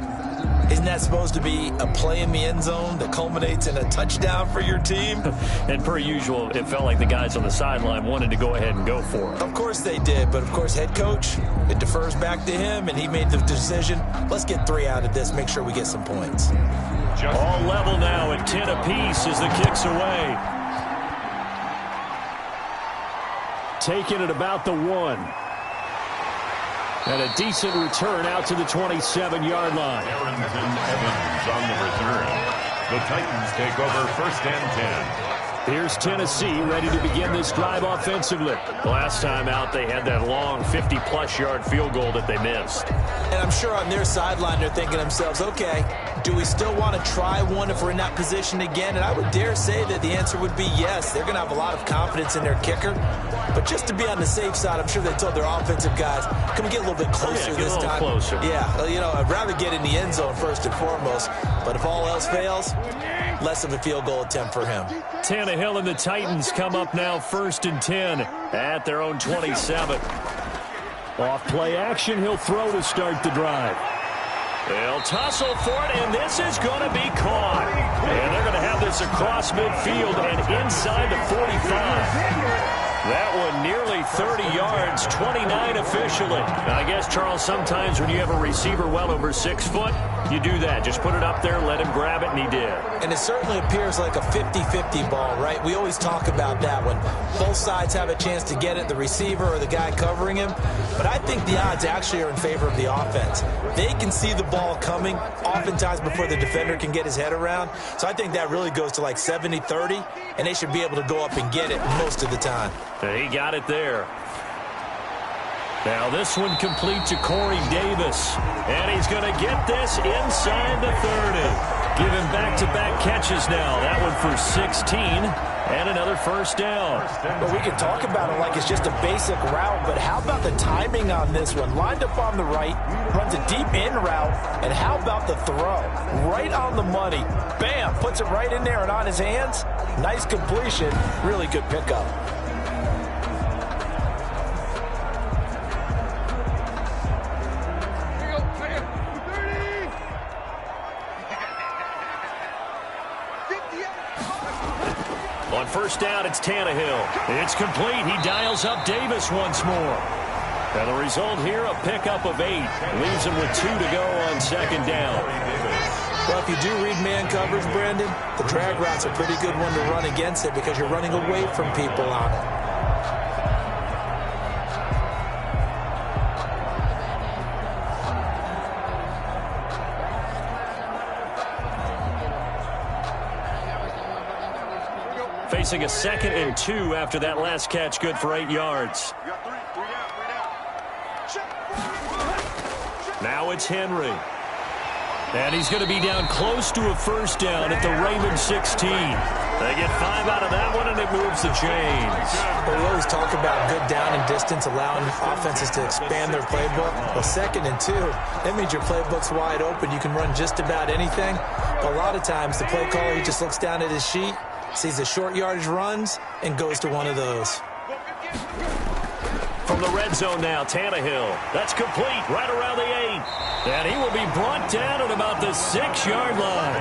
[SPEAKER 3] isn't that supposed to be a play in the end zone that culminates in a touchdown for your team?
[SPEAKER 2] And per usual, it felt like the guys on the sideline wanted to go ahead and go for it.
[SPEAKER 3] Of course they did, but of course head coach, it defers back to him, and he made the decision, let's get 3 out of this, make sure we get some points.
[SPEAKER 2] All level now at 10 apiece as the kick's away.
[SPEAKER 4] Taking it about the 1. And a decent return out to the 27-yard line.
[SPEAKER 1] Evans on the return. The Titans take over 1st and 10.
[SPEAKER 2] Here's Tennessee ready to begin this drive offensively.
[SPEAKER 4] Last time out, they had that long 50-plus yard field goal that they missed.
[SPEAKER 3] And I'm sure on their sideline they're thinking to themselves, okay, do we still want to try one if we're in that position again? And I would dare say that the answer would be yes. They're going to have a lot of confidence in their kicker. But just to be on the safe side, I'm sure they told their offensive guys, can we get a little bit closer this time?
[SPEAKER 4] Closer.
[SPEAKER 3] Yeah, you know, I'd rather get in the end zone first and foremost. But if all else fails, less of a field goal attempt for him.
[SPEAKER 2] Tannehill and the Titans come up now 1st and 10 at their own 27. Off play action, he'll throw to start the drive. They'll tussle for it, and this is going to be caught. And they're going to have this across midfield and inside the 45. That one nearly 30 yards, 29 officially. Now, I guess, Charles, sometimes when you have a receiver well over 6 foot, you do that. Just put it up there, let him grab it, and he did.
[SPEAKER 3] And it certainly appears like a 50-50 ball, right? We always talk about that when both sides have a chance to get it, the receiver or the guy covering him. But I think the odds actually are in favor of the offense. They can see the ball coming oftentimes before the defender can get his head around. So I think that really goes to like 70-30, and they should be able to go up and get it most of the time.
[SPEAKER 2] He got it there. Now this one complete to Corey Davis. And he's going to get this inside the 30. Give him back-to-back catches now. That one for 16 and another first down.
[SPEAKER 3] But we can talk about it like it's just a basic route, but how about the timing on this one? Lined up on the right, runs a deep in route, and how about the throw? Right on the money. Bam! Puts it right in there and on his hands. Nice completion. Really good pickup.
[SPEAKER 2] On first down, it's Tannehill. It's complete. He dials up Davis once more. And the result here, a pickup of 8. Leaves him with 2 to go on second down.
[SPEAKER 3] Well, if you do read man coverage, Brandon, the drag route's a pretty good one to run against it because you're running away from people on it.
[SPEAKER 2] Facing a 2nd and 2 after that last catch, good for 8 yards. Now it's Henry. And he's going to be down close to a first down at the Ravens 16. They get 5 out of that one, and it moves the chains.
[SPEAKER 3] Well, we always talk about good down and distance, allowing offenses to expand their playbook. Well, 2nd and 2, that means your playbook's wide open. You can run just about anything. But a lot of times, the play caller, he just looks down at his sheet, sees the short yardage runs, and goes to one of those.
[SPEAKER 2] From the red zone now, Tannehill. That's complete right around the 8. And he will be brought down at about the 6-yard line.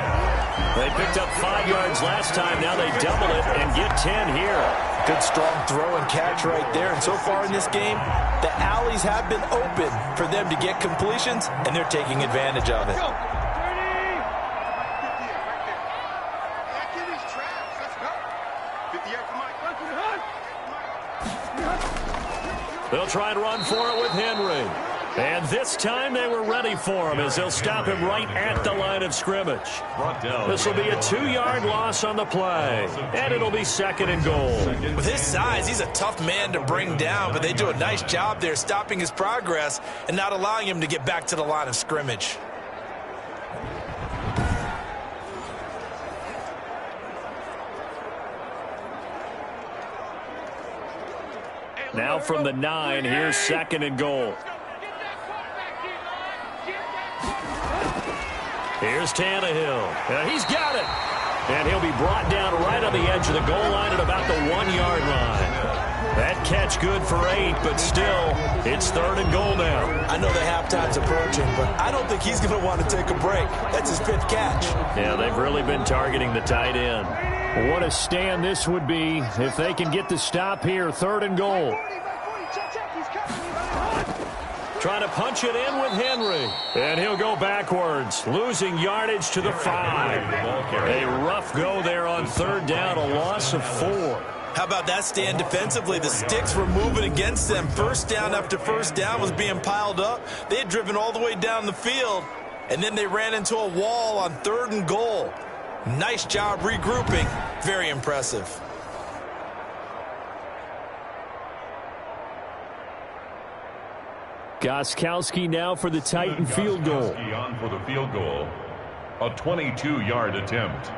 [SPEAKER 2] They picked up 5 yards last time. Now they double it and get 10 here.
[SPEAKER 3] Good strong throw and catch right there. And so far in this game, the alleys have been open for them to get completions, and they're taking advantage of it.
[SPEAKER 2] They'll try and run for it with Henry. And this time they were ready for him as they'll stop him right at the line of scrimmage. This will be a 2-yard loss on the play. And it'll be 2nd and goal.
[SPEAKER 3] With his size, he's a tough man to bring down, but they do a nice job there stopping his progress and not allowing him to get back to the line of scrimmage.
[SPEAKER 2] Now from the 9, here's 2nd and goal. Here's Tannehill. And he's got it. And he'll be brought down right on the edge of the goal line at about the 1-yard line. That catch good for 8, but still, it's 3rd and goal now.
[SPEAKER 3] I know the halftime's approaching, but I don't think he's going to want to take a break. That's his 5th catch.
[SPEAKER 2] Yeah, they've really been targeting the tight end. What a stand this would be if they can get the stop here. 3rd and goal. Trying to punch it in with Henry. And he'll go backwards, losing yardage to the 5. A rough go there on 3rd down, a loss of 4.
[SPEAKER 3] How about that stand defensively? The sticks were moving against them. First down after first down was being piled up. They had driven all the way down the field, and then they ran into a wall on 3rd and goal. Nice job regrouping. Very impressive.
[SPEAKER 2] Gostkowski now for the Titan field goal.
[SPEAKER 1] On for the field goal. A 22-yard attempt.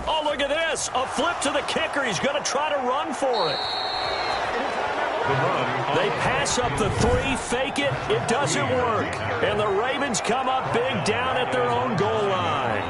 [SPEAKER 2] Oh, look at this. A flip to the kicker. He's going to try to run for it. They pass up the 3, fake it. It doesn't work. And the Ravens come up big down at their own goal line.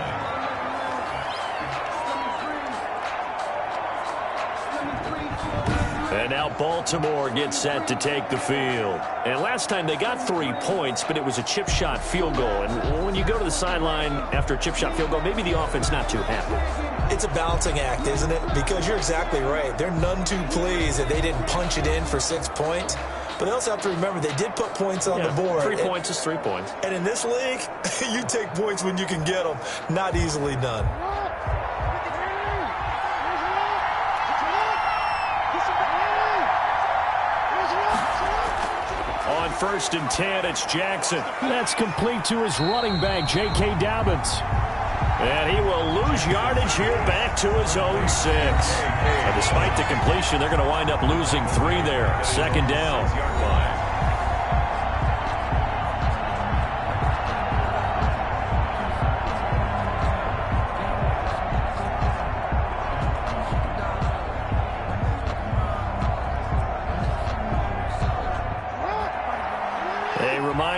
[SPEAKER 2] And now Baltimore gets set to take the field. And last time they got 3 points, but it was a chip shot field goal. And when you go to the sideline after a chip shot field goal, maybe the offense not too happy.
[SPEAKER 3] It's a balancing act, isn't it? Because you're exactly right. They're none too pleased that they didn't punch it in for 6 points. But they also have to remember they did put points on the board.
[SPEAKER 2] 3 points is 3 points.
[SPEAKER 3] And in this league, you take points when you can get them. Not easily done.
[SPEAKER 2] On 1st and 10, it's Jackson. That's complete to his running back, J.K. Dobbins. And he will lose yardage here back to his own 6. And despite the completion, they're going to wind up losing 3 there. 2nd down.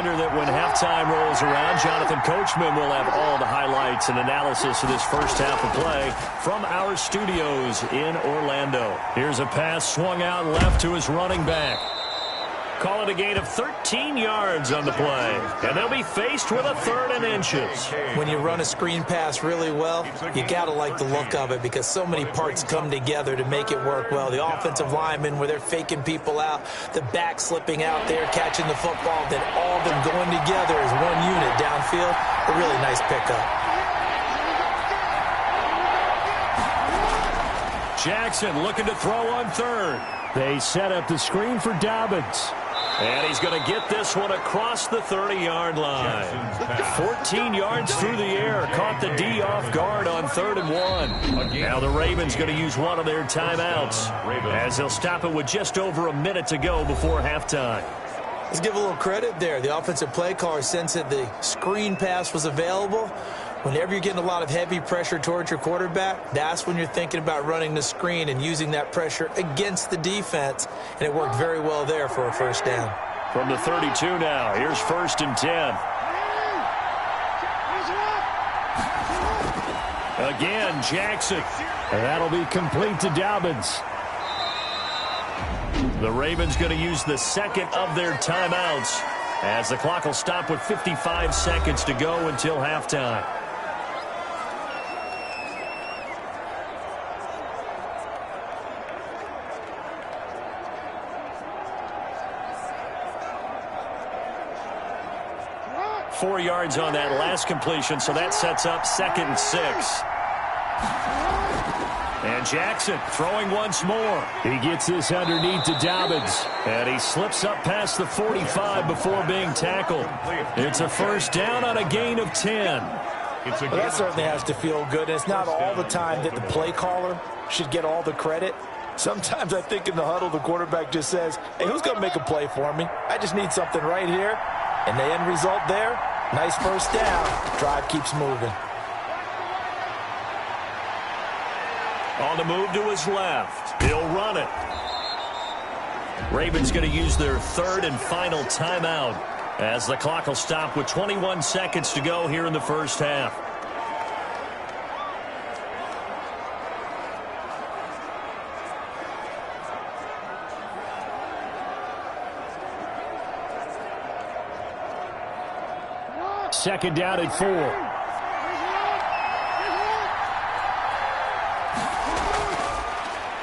[SPEAKER 2] That when halftime rolls around, Jonathan Coachman will have all the highlights and analysis of this first half of play from our studios in Orlando. Here's a pass swung out left to his running back. Call it a gain of 13 yards on the play. And they'll be faced with a 3rd and inches.
[SPEAKER 3] When you run a screen pass really well, you got to like the look of it because so many parts come together to make it work well. The offensive linemen where they're faking people out, the back slipping out there, catching the football, then all of them going together as one unit downfield. A really nice pickup.
[SPEAKER 2] Jackson looking to throw on 3rd. They set up the screen for Dobbins. And he's going to get this one across the 30-yard line. 14 yards through the air. Caught the D off guard on 3rd and 1. Now the Ravens going to use one of their timeouts as they'll stop it with just over a minute to go before halftime.
[SPEAKER 3] Let's give a little credit there. The offensive play caller sensed that the screen pass was available. Whenever you're getting a lot of heavy pressure towards your quarterback, that's when you're thinking about running the screen and using that pressure against the defense. And it worked very well there for a 1st down.
[SPEAKER 2] From the 32 now, here's 1st and 10. Again, Jackson. And that'll be complete to Dobbins. The Ravens going to use the 2nd of their timeouts as the clock will stop with 55 seconds to go until halftime. Four yards on that last completion, so that sets up 2nd and 6. And Jackson throwing once more. He gets this underneath to Dobbins. And he slips up past the 45 before being tackled. It's a 1st down on a gain of 10.
[SPEAKER 3] Well, that certainly has to feel good. And it's not all the time that the play caller should get all the credit. Sometimes I think in the huddle, the quarterback just says, hey, who's going to make a play for me? I just need something right here. And the end result there, nice 1st down. Drive keeps moving.
[SPEAKER 2] On the move to his left. He'll run it. Ravens going to use their 3rd and final timeout as the clock will stop with 21 seconds to go here in the first half. Second down at 4.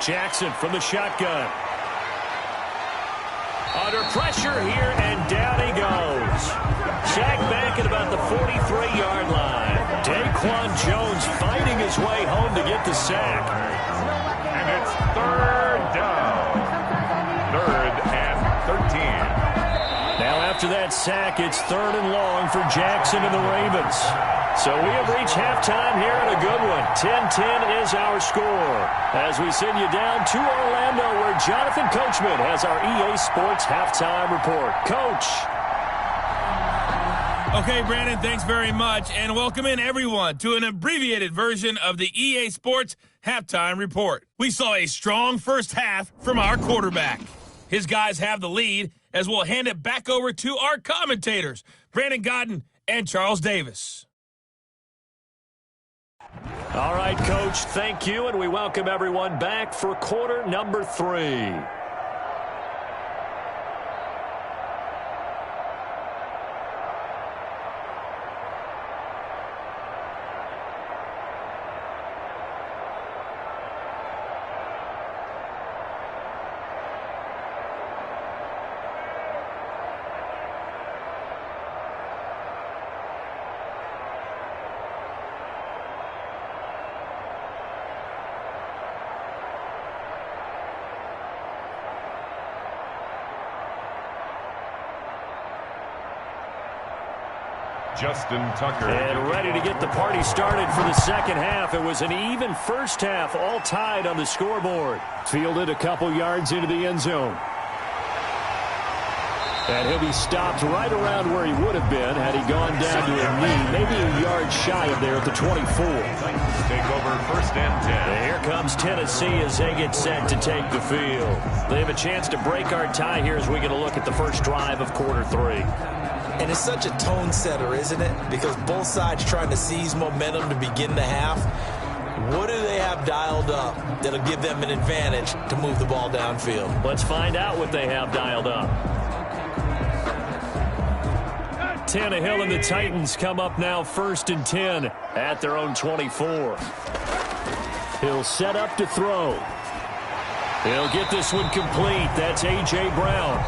[SPEAKER 2] Jackson from the shotgun. Under pressure here, and down he goes. Sacked back at about the 43-yard line. Daquan Jones fighting his way home to get the sack.
[SPEAKER 1] And it's 3rd down. 3rd and 13.
[SPEAKER 2] Now after that sack, it's 3rd and long for Jackson and the Ravens.
[SPEAKER 4] So we have reached halftime here in a good one. 10-10 is our score. As we send you down to Orlando, where Jonathan Coachman has our EA Sports halftime report. Coach.
[SPEAKER 5] Okay, Brandon, thanks very much. And welcome in, everyone, to an abbreviated version of the EA Sports halftime report. We saw a strong first half from our quarterback. His guys have the lead, as we'll hand it back over to our commentators, Brandon Godden and Charles Davis.
[SPEAKER 4] All right, Coach, thank you, and we welcome everyone back for quarter number 3.
[SPEAKER 1] Justin Tucker.
[SPEAKER 4] And ready to get the party started for the second half. It was an even first half, all tied on the scoreboard. Fielded a couple yards into the end zone. And he'll be stopped right around where he would have been had he gone down to a knee, maybe a yard shy of there at the 24.
[SPEAKER 1] Take over first and 10.
[SPEAKER 4] And here comes Tennessee as they get set to take the field. They have a chance to break our tie here as we get a look at the first drive of quarter 3.
[SPEAKER 3] And it's such a tone setter, isn't it? Because both sides trying to seize momentum to begin the half. What do they have dialed up that'll give them an advantage to move the ball downfield?
[SPEAKER 4] Let's find out what they have dialed up. Tannehill and the Titans come up now first and 10 at their own 24. He'll set up to throw. He'll get this one complete. That's A.J. Brown.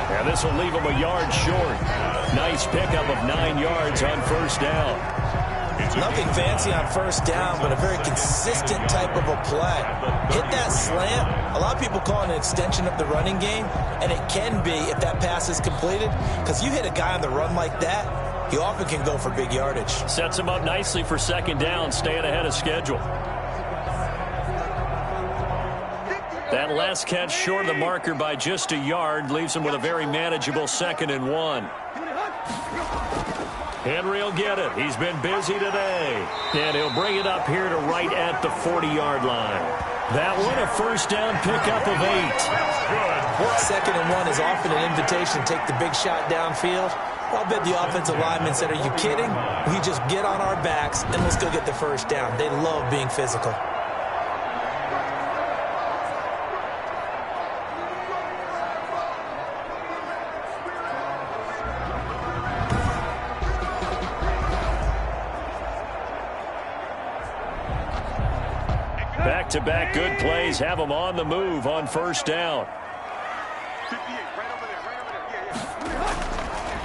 [SPEAKER 4] And this will leave him a yard short. Nice pickup of 9 yards on first down.
[SPEAKER 3] Nothing fancy on first down, but a very consistent type of a play. Hit that slant. A lot of people call it an extension of the running game, and it can be if that pass is completed, because you hit a guy on the run like that, he often can go for big yardage.
[SPEAKER 4] Sets him up nicely for second down, staying ahead of schedule. That last catch short of the marker by just a yard leaves him with a very manageable 2nd and 1. Henry will get it. He's been busy today. And he'll bring it up here to right at the 40-yard line. That one a first down pickup of 8.
[SPEAKER 3] 2nd and 1 is often an invitation to take the big shot downfield. I'll bet the offensive linemen said, are you kidding? We just get on our backs and let's go get the first down. They love being physical.
[SPEAKER 4] Back-to-back good plays have them on the move on first down.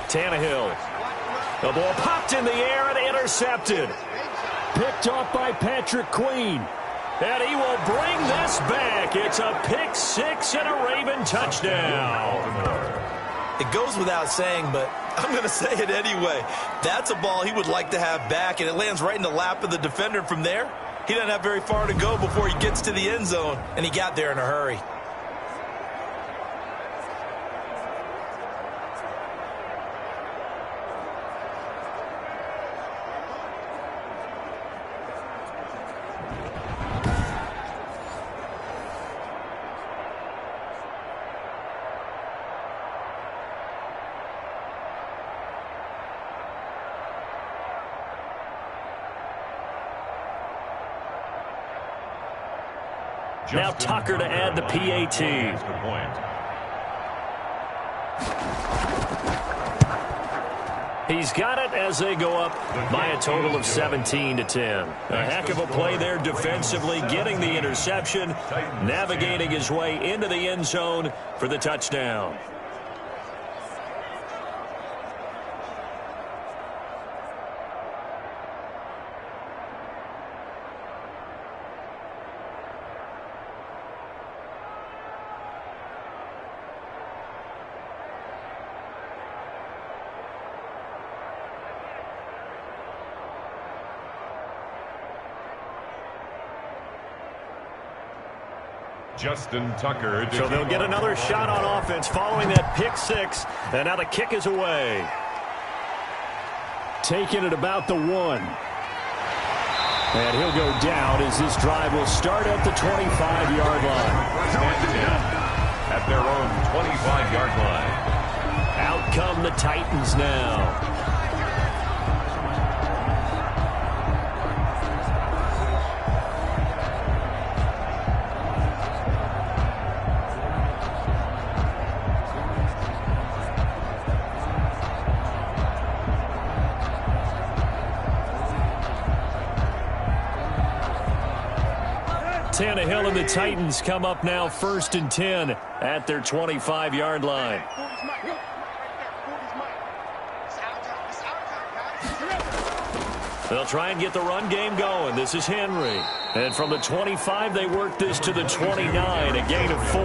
[SPEAKER 4] Tannehill. The ball popped in the air and intercepted. Picked off by Patrick Queen. And he will bring this back. It's a pick 6 and a Raven touchdown.
[SPEAKER 3] It goes without saying, but I'm going to say it anyway. That's a ball he would like to have back, and it lands right in the lap of the defender from there. He doesn't have very far to go before he gets to the end zone, and he got there in a hurry.
[SPEAKER 4] Now Tucker to add the PAT. He's got it as they go up by a total of 17-10. A heck of a play there defensively, getting the interception, navigating his way into the end zone for the touchdown.
[SPEAKER 1] Justin Tucker.
[SPEAKER 2] So they'll get another shot on offense following that pick six. And now the kick is away. Taking it about the 1. And he'll go down as this drive will start at the 25-yard line.
[SPEAKER 1] At their own 25-yard line.
[SPEAKER 2] Out come the Titans now. Tannehill and the Titans come up now 1st and 10 at their 25-yard line. They'll try and get the run game going. This is Henry. And from the 25, they work this to the 29, a gain of 4.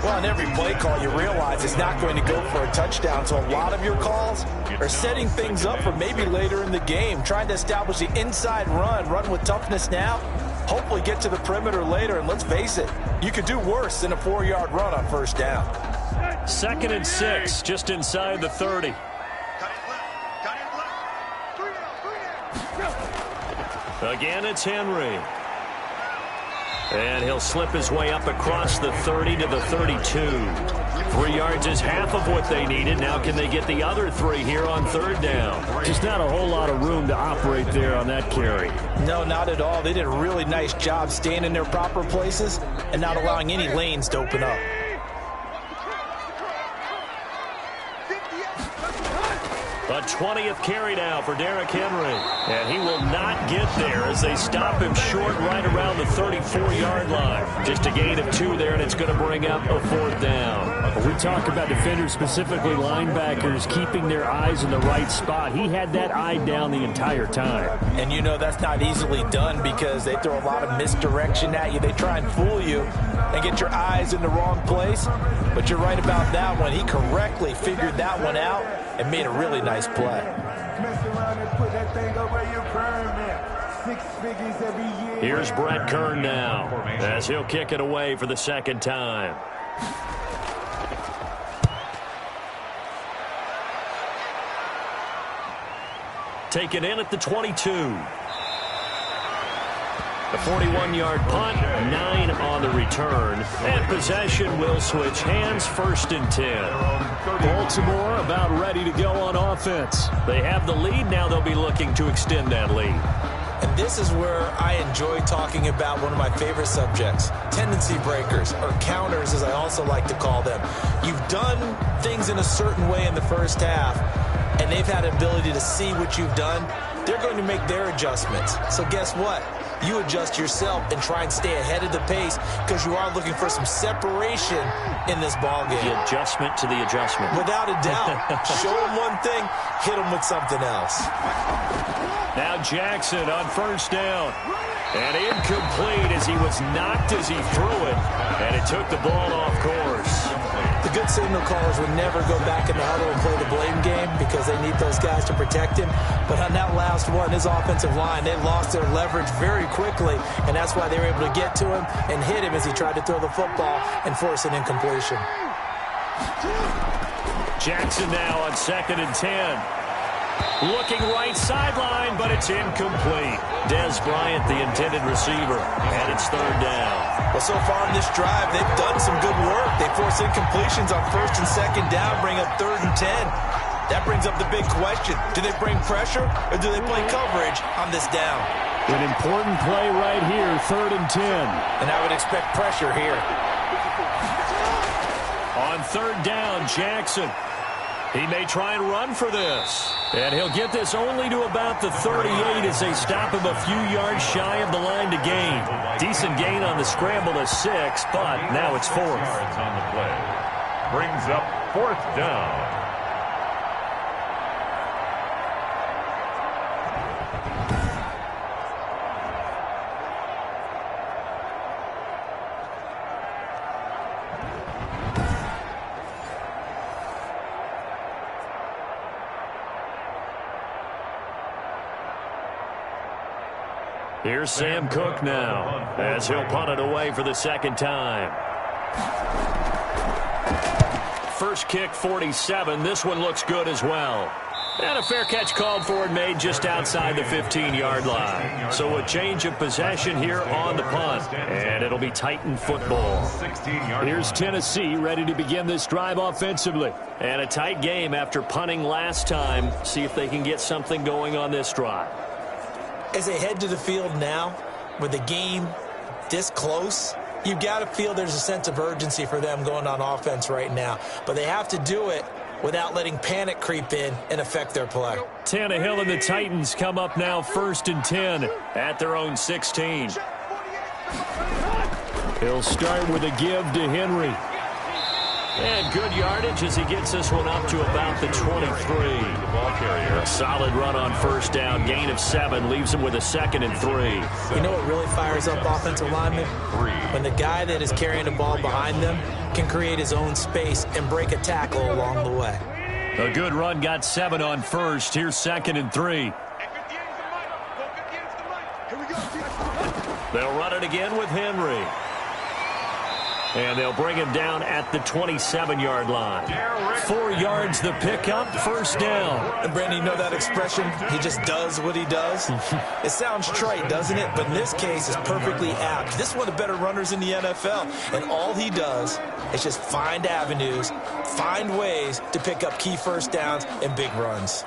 [SPEAKER 3] Well, in every play call, you realize it's not going to go for a touchdown. So a lot of your calls are setting things up for maybe later in the game, trying to establish the inside run with toughness now. Hopefully get to the perimeter later, and let's face it, you could do worse than a 4-yard run on 1st down.
[SPEAKER 2] 2nd and 6, just inside the 30. Again, it's Henry. And he'll slip his way up across the 30 to the 32. 3 yards is half of what they needed. Now can they get the other 3 here on 3rd down?
[SPEAKER 4] Just not a whole lot of room to operate there on that carry.
[SPEAKER 3] No, not at all. They did a really nice job staying in their proper places and not allowing any lanes to open up.
[SPEAKER 2] A 20th carry now for Derrick Henry. And he will not get there as they stop him short right around the 34-yard line. Just a gain of 2 there, and it's going to bring up a 4th down.
[SPEAKER 4] We talk about defenders, specifically linebackers, keeping their eyes in the right spot. He had that eye down the entire time.
[SPEAKER 3] And you know that's not easily done because they throw a lot of misdirection at you. They try and fool you and get your eyes in the wrong place. But you're right about that one. He correctly figured that one out and made a really nice play.
[SPEAKER 2] Here's Brett Kern now as he'll kick it away for the 2nd time. Taken in at the 22. A 41-yard punt, 9 on the return, and possession will switch hands 1st and 10.
[SPEAKER 4] Baltimore about ready to go on offense.
[SPEAKER 2] They have the lead. Now they'll be looking to extend that lead.
[SPEAKER 3] And this is where I enjoy talking about one of my favorite subjects, tendency breakers, or counters as I also like to call them. You've done things in a certain way in the 1st half, and they've had an ability to see what you've done. They're going to make their adjustments. So guess what? You adjust yourself and try and stay ahead of the pace because you are looking for some separation in this ballgame.
[SPEAKER 2] The adjustment to the adjustment.
[SPEAKER 3] Without a doubt. Show them one thing, hit them with something else.
[SPEAKER 2] Now Jackson on 1st down. And incomplete as he was knocked as he threw it. And it took the ball off course.
[SPEAKER 3] The good signal callers would never go back in the huddle and play the blame game because they need those guys to protect him. But on that last one, his offensive line, they lost their leverage very quickly, and that's why they were able to get to him and hit him as he tried to throw the football and force an incompletion.
[SPEAKER 2] Jackson now on 2nd and 10. Looking right sideline, but it's incomplete. Des Bryant, the intended receiver, and it's 3rd down.
[SPEAKER 3] Well, so far in this drive, they've done some good work. They force incompletions on 1st and 2nd down, bring up 3rd and 10. That brings up the big question. Do they bring pressure or do they play coverage on this down?
[SPEAKER 4] An important play right here, 3rd and 10.
[SPEAKER 3] And I would expect pressure here.
[SPEAKER 2] On 3rd down, Jackson. He may try and run for this. And he'll get this only to about the 38 as they stop him a few yards shy of the line to gain. Decent gain on the scramble to 6, but now it's 4th.
[SPEAKER 1] Yards on the play. Brings up 4th down.
[SPEAKER 2] Here's Sam Cook now as he'll punt it away for the second time. First kick, 47. This one looks good as well. And a fair catch called for and made just outside the 15-yard line. So a change of possession here on the punt, and it'll be Titan football. Here's Tennessee ready to begin this drive offensively. And a tight game after punting last time. See if they can get something going on this drive.
[SPEAKER 3] As they head to the field now, with the game this close, you've got to feel there's a sense of urgency for them going on offense right now. But they have to do it without letting panic creep in and affect their play.
[SPEAKER 2] Tannehill and the Titans come up now 1st and 10 at their own 16. He'll start with a give to Henry. And good yardage as he gets this one up to about the 23. A solid run on first down, gain of 7, leaves him with a 2nd and 3.
[SPEAKER 3] You know what really fires up offensive linemen? When the guy that is carrying the ball behind them can create his own space and break a tackle along the way.
[SPEAKER 2] A good run got 7 on first. Here's 2nd and 3. They'll run it again with Henry. And they'll bring him down at the 27-yard line. 4 yards the pickup, first down.
[SPEAKER 3] And Brandon, you know that expression? He just does what he does? It sounds trite, doesn't it? But in this case, it's perfectly apt. This is one of the better runners in the NFL. And all he does is just find avenues, find ways to pick up key first downs and big runs.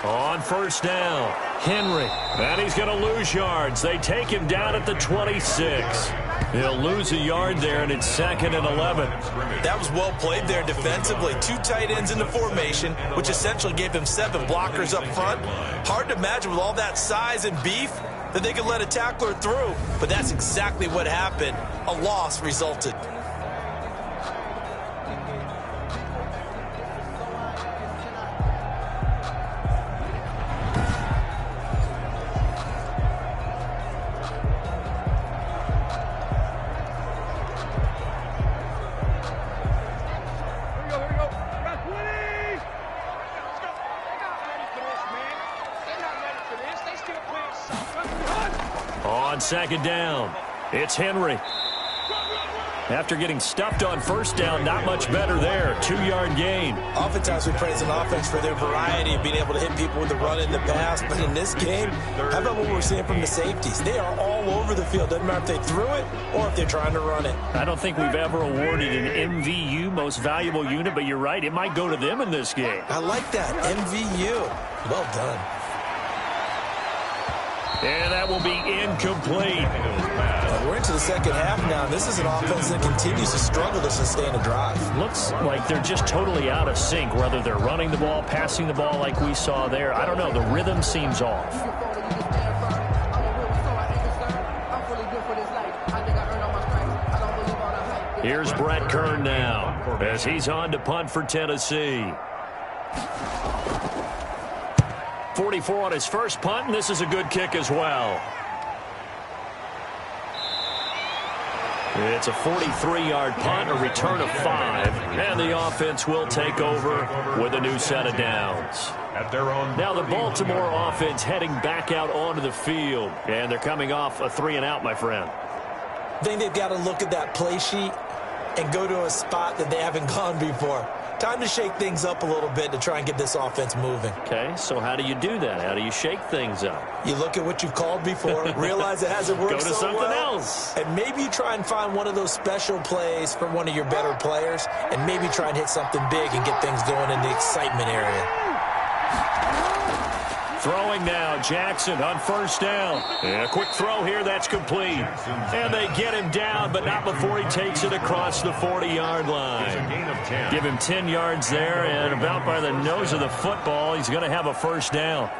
[SPEAKER 2] On first down, Henry. And he's going to lose yards. They take him down at the 26. He'll lose a yard there, and it's 2nd and 11.
[SPEAKER 3] That was well played there defensively. 2 tight ends in the formation, which essentially gave him 7 blockers up front. Hard to imagine with all that size and beef that they could let a tackler through. But that's exactly what happened. A loss resulted.
[SPEAKER 2] On 2nd down, it's Henry. After getting stuffed on first down, not much better there. 2-yard gain.
[SPEAKER 3] Oftentimes we praise an offense for their variety of being able to hit people with the run in the pass. But in this game, how about what we're seeing from the safeties? They are all over the field. Doesn't matter if they threw it or if they're trying to run it.
[SPEAKER 2] I don't think we've ever awarded an MVU, most valuable unit, but you're right. It might go to them in this game.
[SPEAKER 3] I like that. MVU. Well done.
[SPEAKER 2] And that will be incomplete.
[SPEAKER 3] We're into the second half now. This is an offense that continues to struggle to sustain a drive.
[SPEAKER 2] Looks like they're just totally out of sync, whether they're running the ball, passing the ball like we saw there. I don't know. The rhythm seems off. Here's Brett Kern now as he's on to punt for Tennessee. 44 on his first punt, and this is a good kick as well. It's a 43-yard punt, a return of 5, and the offense will take over with a new set of downs. Now the Baltimore offense heading back out onto the field, and they're coming off a 3-and-out, my friend.
[SPEAKER 3] I think they've got to look at that play sheet and go to a spot that they haven't gone before. Time to shake things up a little bit to try and get this offense moving.
[SPEAKER 2] Okay, so how do you do that? How do you shake things up?
[SPEAKER 3] You look at what you've called before, realize it hasn't worked so well.
[SPEAKER 2] Go to something else.
[SPEAKER 3] And maybe you try and find one of those special plays from one of your better players, and maybe try and hit something big and get things going in the excitement area.
[SPEAKER 2] Throwing now, Jackson on first down. And a quick throw here, that's complete. And they get him down, but not before he takes it across the 40-yard line. Give him 10 yards there, and about by the nose of the football, he's going to have a first down.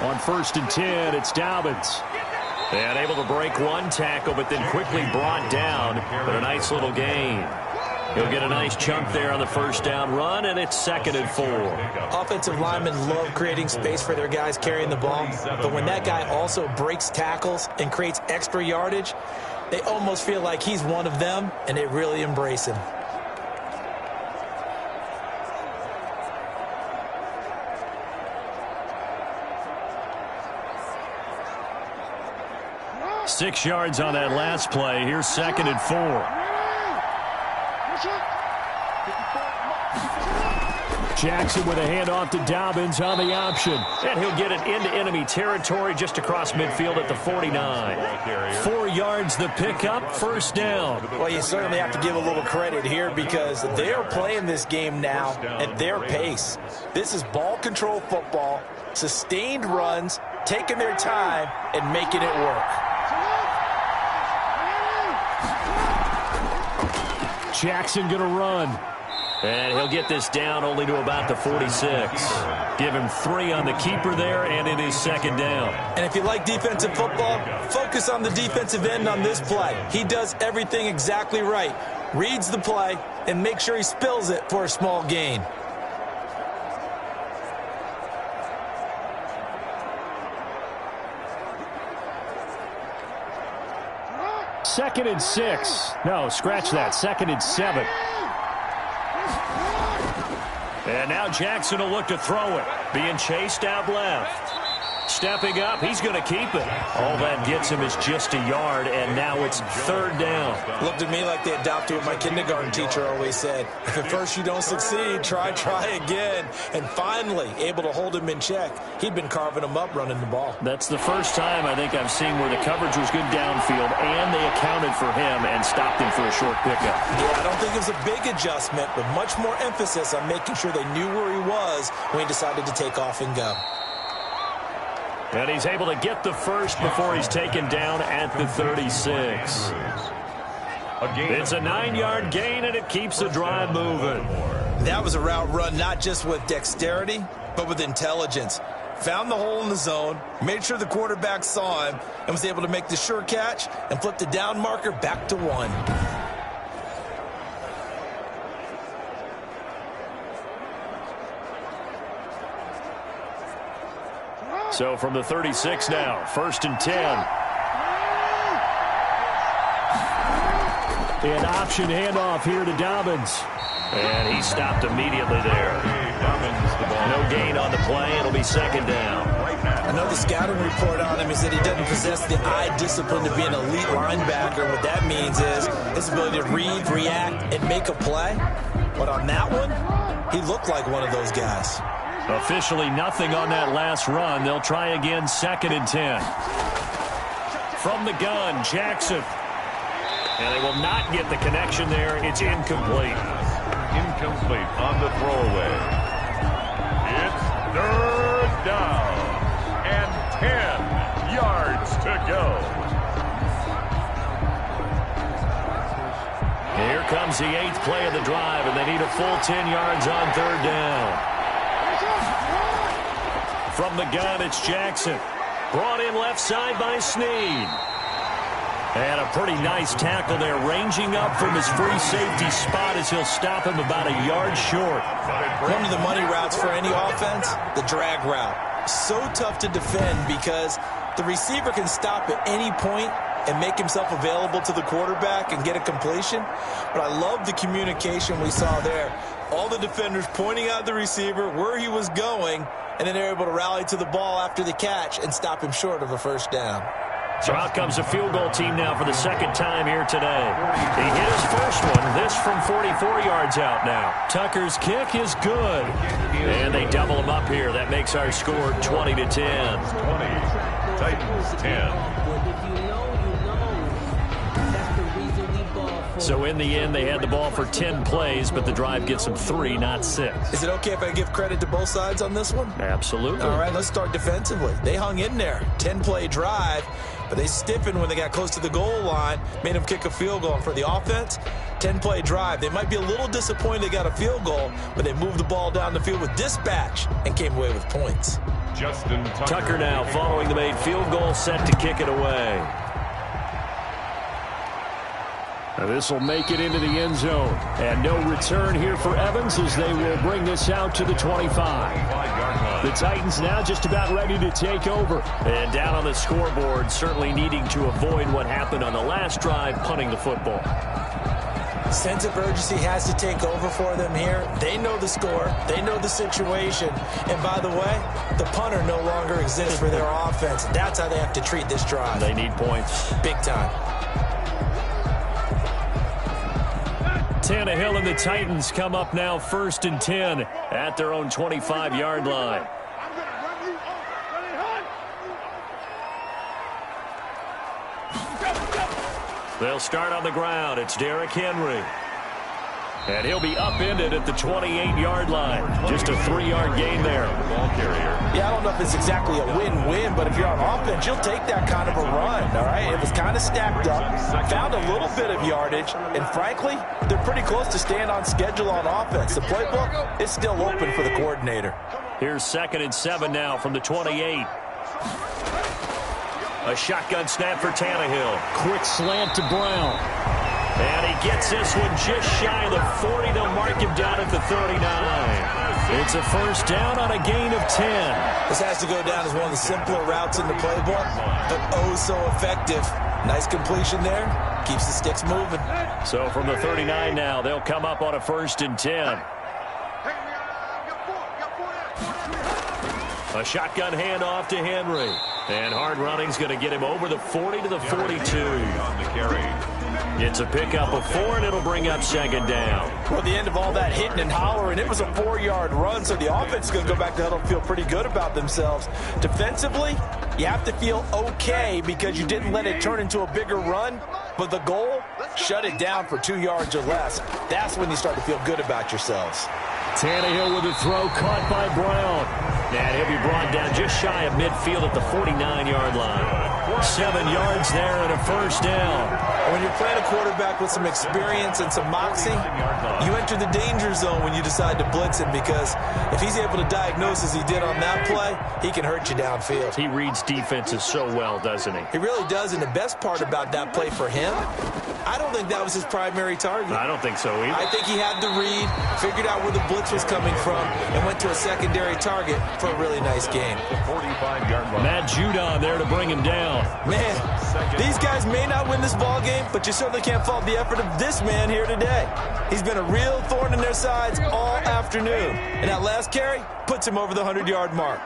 [SPEAKER 2] On 1st and 10, it's Dobbins.
[SPEAKER 4] And able to break one tackle, but then quickly brought down. But a nice little gain. He'll get a nice chunk there on the first down run, and it's 2nd and 4.
[SPEAKER 3] Offensive linemen love creating space for their guys carrying the ball. But when that guy also breaks tackles and creates extra yardage, they almost feel like he's one of them, and they really embrace him.
[SPEAKER 2] Six yards on that last play. Here's 2nd and 4. Jackson with a handoff to Dobbins on the option.
[SPEAKER 4] And he'll get it into enemy territory just across midfield at the 49.
[SPEAKER 2] 4 yards the pickup, 1st down.
[SPEAKER 3] Well, you certainly have to give a little credit here because they are playing this game now at their pace. This is ball control football, sustained runs, taking their time, and making it work.
[SPEAKER 2] Jackson going to run.
[SPEAKER 4] And he'll get this down only to about the 46.
[SPEAKER 2] Give him 3 on the keeper there, and it is 2nd down.
[SPEAKER 3] And if you like defensive football, focus on the defensive end on this play. He does everything exactly right. Reads the play and makes sure he spills it for a small gain.
[SPEAKER 2] Second and 6. No, scratch that. 2nd and 7.
[SPEAKER 4] And now Jackson will look to throw it. Being chased out left. Stepping up, he's going to keep it. All that gets him is just a yard, and now it's 3rd down.
[SPEAKER 3] Looked at me like they adopted what my kindergarten teacher always said. If at first you don't succeed, try again. And finally, able to hold him in check. He'd been carving him up running the ball.
[SPEAKER 2] That's the first time I think I've seen where the coverage was good downfield, and they accounted for him and stopped him for a short pickup.
[SPEAKER 3] Yeah, I don't think it was a big adjustment, but much more emphasis on making sure they knew where he was when he decided to take off and go.
[SPEAKER 4] And he's able to get the first before he's taken down at the 36. It's a 9-yard gain, and it keeps the drive moving.
[SPEAKER 3] That was a route run not just with dexterity, but with intelligence. Found the hole in the zone, made sure the quarterback saw him, and was able to make the sure catch and flip the down marker back to 1.
[SPEAKER 2] So from the 36 now, 1st and 10. An option handoff here to Dobbins.
[SPEAKER 4] And he stopped immediately there. No gain on the play. It'll be 2nd down.
[SPEAKER 3] Another scouting report on him is that he doesn't possess the eye discipline to be an elite linebacker. What that means is his ability to read, react, and make a play. But on that one, he looked like one of those guys.
[SPEAKER 2] Officially nothing on that last run. They'll try again, 2nd and 10. From the gun, Jackson.
[SPEAKER 4] And they will not get the connection there. It's incomplete.
[SPEAKER 1] Incomplete on the throwaway. It's 3rd down and 10 yards to go.
[SPEAKER 2] Here comes the 8th play of the drive, and they need a full 10 yards on 3rd down. From the gun, it's Jackson. Brought in left side by Snead. And a pretty nice tackle there, ranging up from his free safety spot as he'll stop him about a yard short.
[SPEAKER 3] One of the money routes for any offense, the drag route. So tough to defend because the receiver can stop at any point and make himself available to the quarterback and get a completion. But I love the communication we saw there. All the defenders pointing out the receiver, where he was going, and then they're able to rally to the ball after the catch and stop him short of a 1st down.
[SPEAKER 2] So out comes a field goal team now for the 2nd time here today. He hit his first one, this from 44 yards out now. Tucker's kick is good. And they double him up here. That makes our score 20 to 10.
[SPEAKER 1] 20, Titans 10.
[SPEAKER 2] So in the end, they had the ball for 10 plays, but the drive gets them 3, not 6.
[SPEAKER 3] Is it okay if I give credit to both sides on this one?
[SPEAKER 2] Absolutely.
[SPEAKER 3] All right, let's start defensively. They hung in there. 10-play drive, but they stiffened when they got close to the goal line, made them kick a field goal. And for the offense, 10-play drive. They might be a little disappointed they got a field goal, but they moved the ball down the field with dispatch and came away with points.
[SPEAKER 2] Tucker now following the made field goal, set to kick it away.
[SPEAKER 4] Now this will make it into the end zone. And no return here for Evans as they will bring this out to the 25. The Titans now just about ready to take over.
[SPEAKER 2] And down on the scoreboard, certainly needing to avoid what happened on the last drive, punting the football.
[SPEAKER 3] Sense of urgency has to take over for them here. They know the score. They know the situation. And by the way, the punter no longer exists for their offense. That's how they have to treat this drive.
[SPEAKER 2] They need points.
[SPEAKER 3] Big time.
[SPEAKER 2] Tannehill and the Titans come up now 1st and 10 at their own 25-yard line. They'll start on the ground. It's Derrick Henry. And he'll be upended at the 28-yard line. Just a 3-yard gain there.
[SPEAKER 3] Yeah, I don't know if it's exactly a win-win, but if you're on offense, you'll take that kind of a run, all right? It was kind of stacked up, found a little bit of yardage, and frankly, they're pretty close to staying on schedule on offense. The playbook is still open for the coordinator.
[SPEAKER 2] Here's 2nd and 7 now from the 28. A shotgun snap for Tannehill.
[SPEAKER 4] Quick slant to Brown.
[SPEAKER 2] And he gets this one just shy of the 40. They'll mark him down at the 39. It's a 1st down on a gain of 10.
[SPEAKER 3] This has to go down as one of the simpler routes in the playbook, but oh so effective. Nice completion there. Keeps the sticks moving.
[SPEAKER 2] So from the 39 now, they'll come up on a 1st and 10. A shotgun handoff to Henry. And hard running's going to get him over the 40 to the 42. It's a pickup of 4, and it'll bring up 2nd down.
[SPEAKER 3] Well, the end of all that hitting and hollering, it was a 4-yard run, so the offense is going to go back to huddle and feel pretty good about themselves. Defensively, you have to feel okay because you didn't let it turn into a bigger run, but the goal, shut it down for 2 yards or less. That's when you start to feel good about yourselves.
[SPEAKER 4] Tannehill with a throw caught by Brown.
[SPEAKER 2] And he'll be brought down just shy of midfield at the 49-yard line. 7 yards there and a 1st down.
[SPEAKER 3] When you're playing a quarterback with some experience and some moxie, you enter the danger zone when you decide to blitz him, because if he's able to diagnose as he did on that play, he can hurt you downfield.
[SPEAKER 2] He reads defenses so well, doesn't he?
[SPEAKER 3] He really does, and the best part about that play for him, I don't think that was his primary target.
[SPEAKER 2] I don't think so either.
[SPEAKER 3] I think he had the read, figured out where the blitz was coming from, and went to a secondary target for a really nice game.
[SPEAKER 2] Matt Judon there to bring him down.
[SPEAKER 3] Man, these guys may not win this ball game, but you certainly can't fault the effort of this man here today. He's been a real thorn in their sides all afternoon, and that last carry puts him over the 100-yard mark.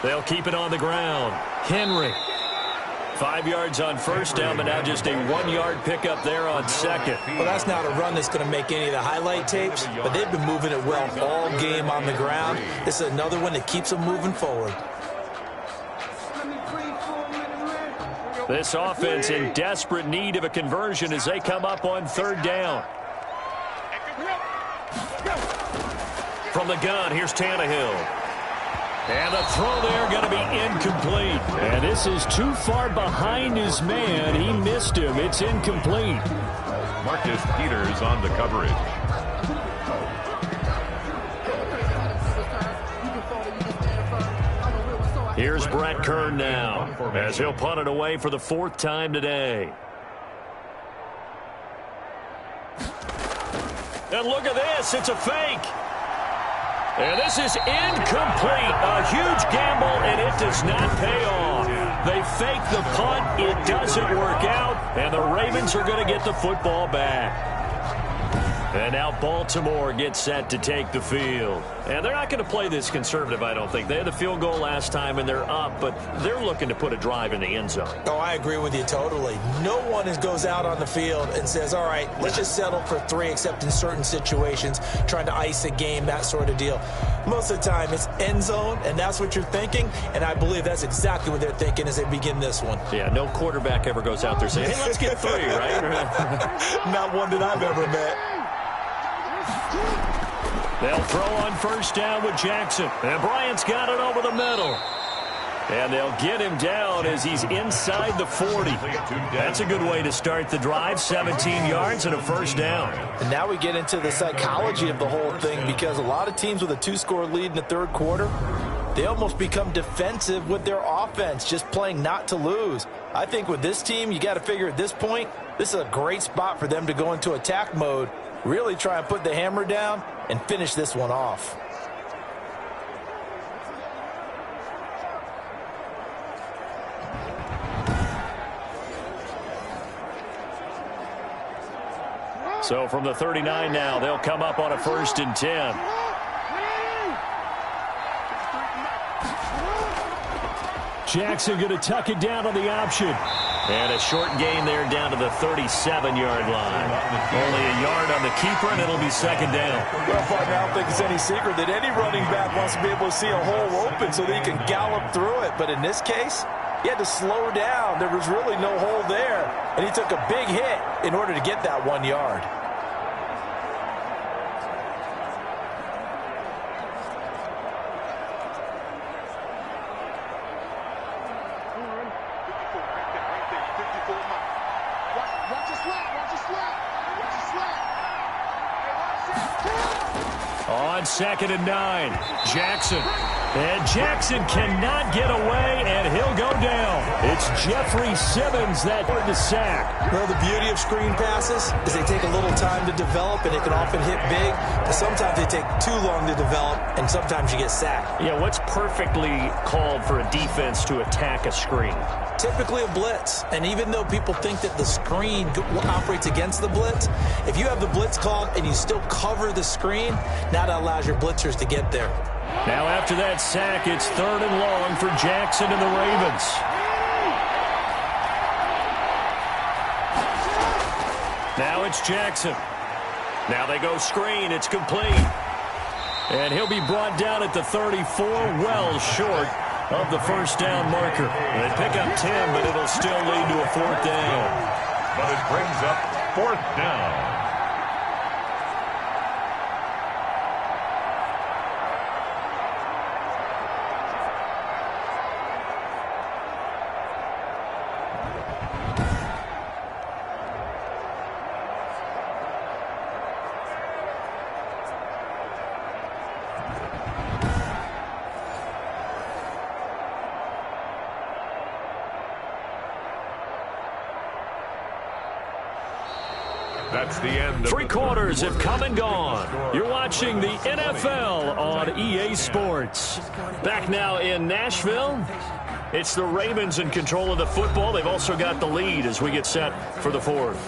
[SPEAKER 2] They'll keep it on the ground. Henry. 5 yards on 1st down, but now just a 1-yard pickup there on 2nd.
[SPEAKER 3] Well, that's not a run that's going to make any of the highlight tapes, but they've been moving it well all game on the ground. This is another one that keeps them moving forward.
[SPEAKER 2] This offense in desperate need of a conversion as they come up on 3rd down. From the gun, here's Tannehill. And the throw there going to be incomplete.
[SPEAKER 4] And this is too far behind his man. He missed him. It's incomplete.
[SPEAKER 1] Marcus Peters on the coverage.
[SPEAKER 2] Here's Brett Kern now as he'll punt it away for the 4th time today. And look at this. It's a fake. And this is incomplete. A huge gamble, and it does not pay off. They fake the punt. It doesn't work out, and the Ravens are going to get the football back. And now Baltimore gets set to take the field. And they're not going to play this conservative, I don't think. They had the field goal last time, and they're up, but they're looking to put a drive in the end zone.
[SPEAKER 3] Oh, I agree with you totally. No one goes out on the field and says, all right, let's just settle for 3, except in certain situations, trying to ice a game, that sort of deal. Most of the time, it's end zone, and that's what you're thinking, and I believe that's exactly what they're thinking as they begin this one.
[SPEAKER 2] Yeah, no quarterback ever goes out there saying, hey, let's get 3, right?
[SPEAKER 3] Not one that I've ever met.
[SPEAKER 2] They'll throw on 1st down with Jackson. And Bryant's got it over the middle. And they'll get him down as he's inside the 40. That's a good way to start the drive, 17 yards and a first down.
[SPEAKER 3] And now we get into the psychology of the whole thing, because a lot of teams with a 2-score lead in the third quarter, they almost become defensive with their offense, just playing not to lose. I think with this team, you got to figure at this point, this is a great spot for them to go into attack mode, really try and put the hammer down and finish this one off.
[SPEAKER 2] So from the 39 now, they'll come up on a 1st and 10. Jackson going to tuck it down on the option. And a short gain there down to the 37-yard line. Only a yard on the keeper, and it'll be 2nd down.
[SPEAKER 3] Well, partner, I don't think it's any secret that any running back wants to be able to see a hole open so that he can gallop through it. But in this case, he had to slow down. There was really no hole there, and he took a big hit in order to get that 1 yard.
[SPEAKER 2] On 2nd and 9, Jackson. And Jackson cannot get away, and he'll go down. It's Jeffrey Simmons that did the sack.
[SPEAKER 3] Well, the beauty of screen passes is they take a little time to develop, and it can often hit big, but sometimes they take too long to develop, and sometimes you get sacked.
[SPEAKER 2] Yeah, what's perfectly called for a defense to attack a screen?
[SPEAKER 3] Typically a blitz, and even though people think that the screen operates against the blitz, if you have the blitz called and you still cover the screen, now that allows your blitzers to get there.
[SPEAKER 2] Now after that sack, it's 3rd and long for Jackson and the Ravens. Now it's Jackson. Now they go screen. It's complete. And he'll be brought down at the 34, well short of the first down marker. They pick up 10, but it'll still lead to a 4th down.
[SPEAKER 1] But it brings up 4th down. That's the end.
[SPEAKER 2] 3 quarters have come and gone. You're watching the NFL on EA Sports. Back now in Nashville, it's the Ravens in control of the football. They've also got the lead as we get set for the 4th.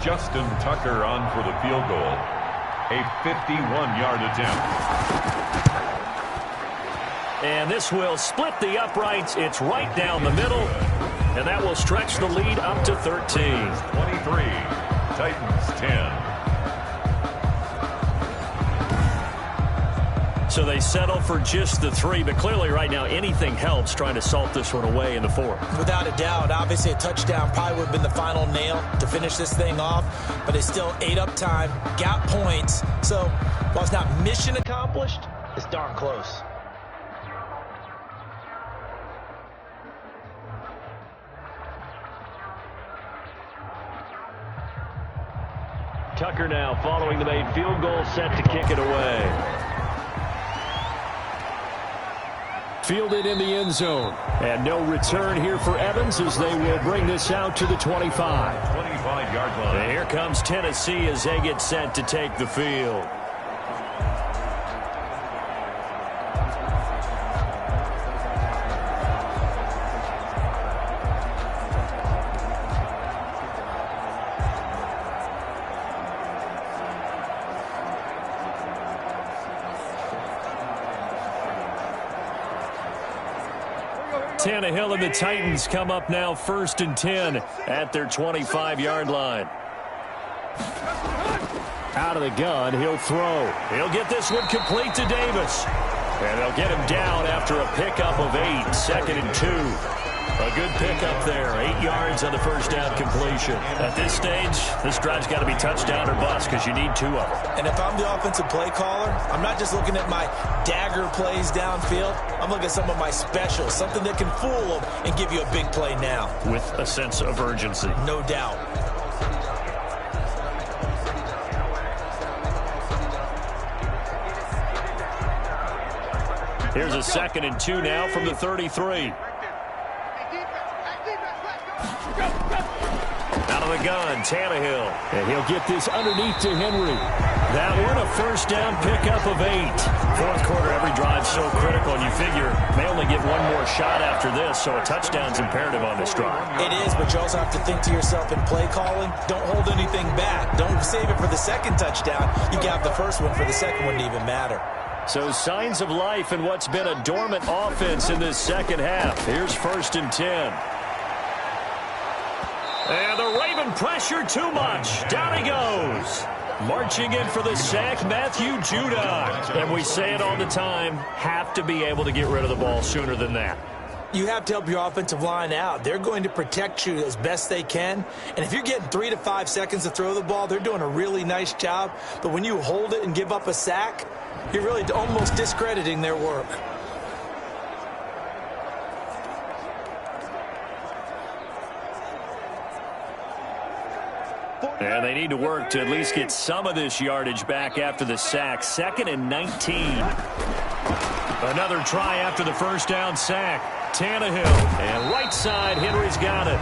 [SPEAKER 1] Justin Tucker on for the field goal. A 51-yard attempt.
[SPEAKER 2] And this will split the uprights. It's right down the middle. And that will stretch the lead up to 13.
[SPEAKER 1] 23. Titans 10.
[SPEAKER 2] So they settle for just the 3, but clearly right now anything helps trying to salt this one away in the 4th.
[SPEAKER 3] Without a doubt, obviously a touchdown probably would have been the final nail to finish this thing off, but they still ate up time, got points. So while it's not mission accomplished, it's darn close.
[SPEAKER 2] Tucker now following the made field goal, set to kick it away. Fielded in the end zone. And no return here for Evans as they will bring this out to the 25.
[SPEAKER 1] 25-yard line.
[SPEAKER 2] And here comes Tennessee as they get set to take the field. Tannehill and the Titans come up now 1st and 10 at their 25-yard line. Out of the gun, he'll throw. He'll get this one complete to Davis. And they'll get him down after a pickup of 8, 2nd and 2. A good pickup there. 8 yards on the first down completion. At this stage, this drive's got to be touchdown or bust because you need 2 of them.
[SPEAKER 3] And if I'm the offensive play caller, I'm not just looking at my dagger plays downfield. I'm looking at some of my specials, something that can fool them and give you a big play now.
[SPEAKER 2] With a sense of urgency.
[SPEAKER 3] No doubt.
[SPEAKER 2] Here's a 2nd and 2 now from the 33. Out of the gun, Tannehill.
[SPEAKER 4] And he'll get this underneath to Henry.
[SPEAKER 2] That one, a first down pickup of 8. Fourth quarter, every drive's so critical, and you figure may only get one more shot after this, so a touchdown's imperative on this drive.
[SPEAKER 3] It is, but you also have to think to yourself in play calling, don't hold anything back. Don't save it for the second touchdown. You got the first one for the second one to even matter.
[SPEAKER 2] So signs of life in what's been a dormant offense in this second half. Here's 1st and 10. And the Raven pressure too much. Down he goes. Marching in for the sack, Matthew Judon. And we say it all the time, have to be able to get rid of the ball sooner than that.
[SPEAKER 3] You have to help your offensive line out. They're going to protect you as best they can. And if you're getting 3 to 5 seconds to throw the ball, they're doing a really nice job. But when you hold it and give up a sack, you're really almost discrediting their work.
[SPEAKER 2] And they need to work to at least get some of this yardage back after the sack. 2nd and 19. Another try after the first down sack. Tannehill. And right side, Henry's got it.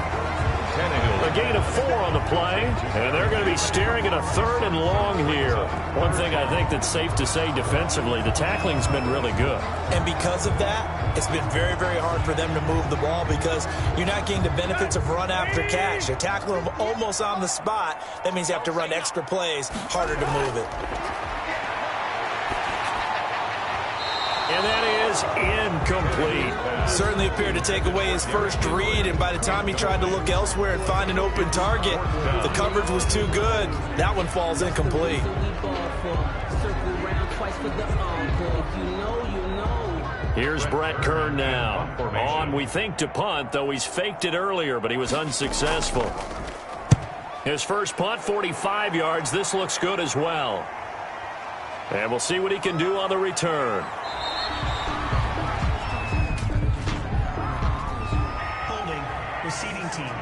[SPEAKER 2] A gain of 4 on the play. And they're going to be staring at a 3rd and long here. One thing I think that's safe to say defensively, the tackling's been really good.
[SPEAKER 3] And because of that, it's been very, very hard for them to move the ball because you're not getting the benefits of run after catch. They're tackling them almost on the spot. That means you have to run extra plays, harder to move it.
[SPEAKER 2] And that is incomplete.
[SPEAKER 3] Certainly appeared to take away his first read, and by the time he tried to look elsewhere and find an open target, the coverage was too good. That one falls incomplete.
[SPEAKER 2] Here's Brett Kern now. On, we think, to punt, though he's faked it earlier, but he was unsuccessful. His first punt, 45 yards. This looks good as well. And we'll see what he can do on the return.
[SPEAKER 6] Holding, receiving team.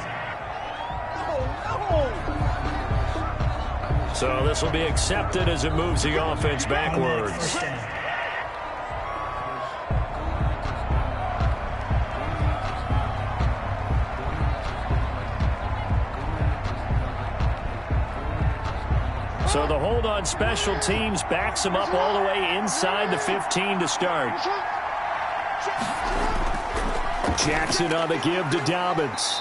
[SPEAKER 2] So this will be accepted as it moves the offense backwards. So the hold on special teams backs him up all the way inside the 15 to start.
[SPEAKER 4] Jackson on the give to Dobbins.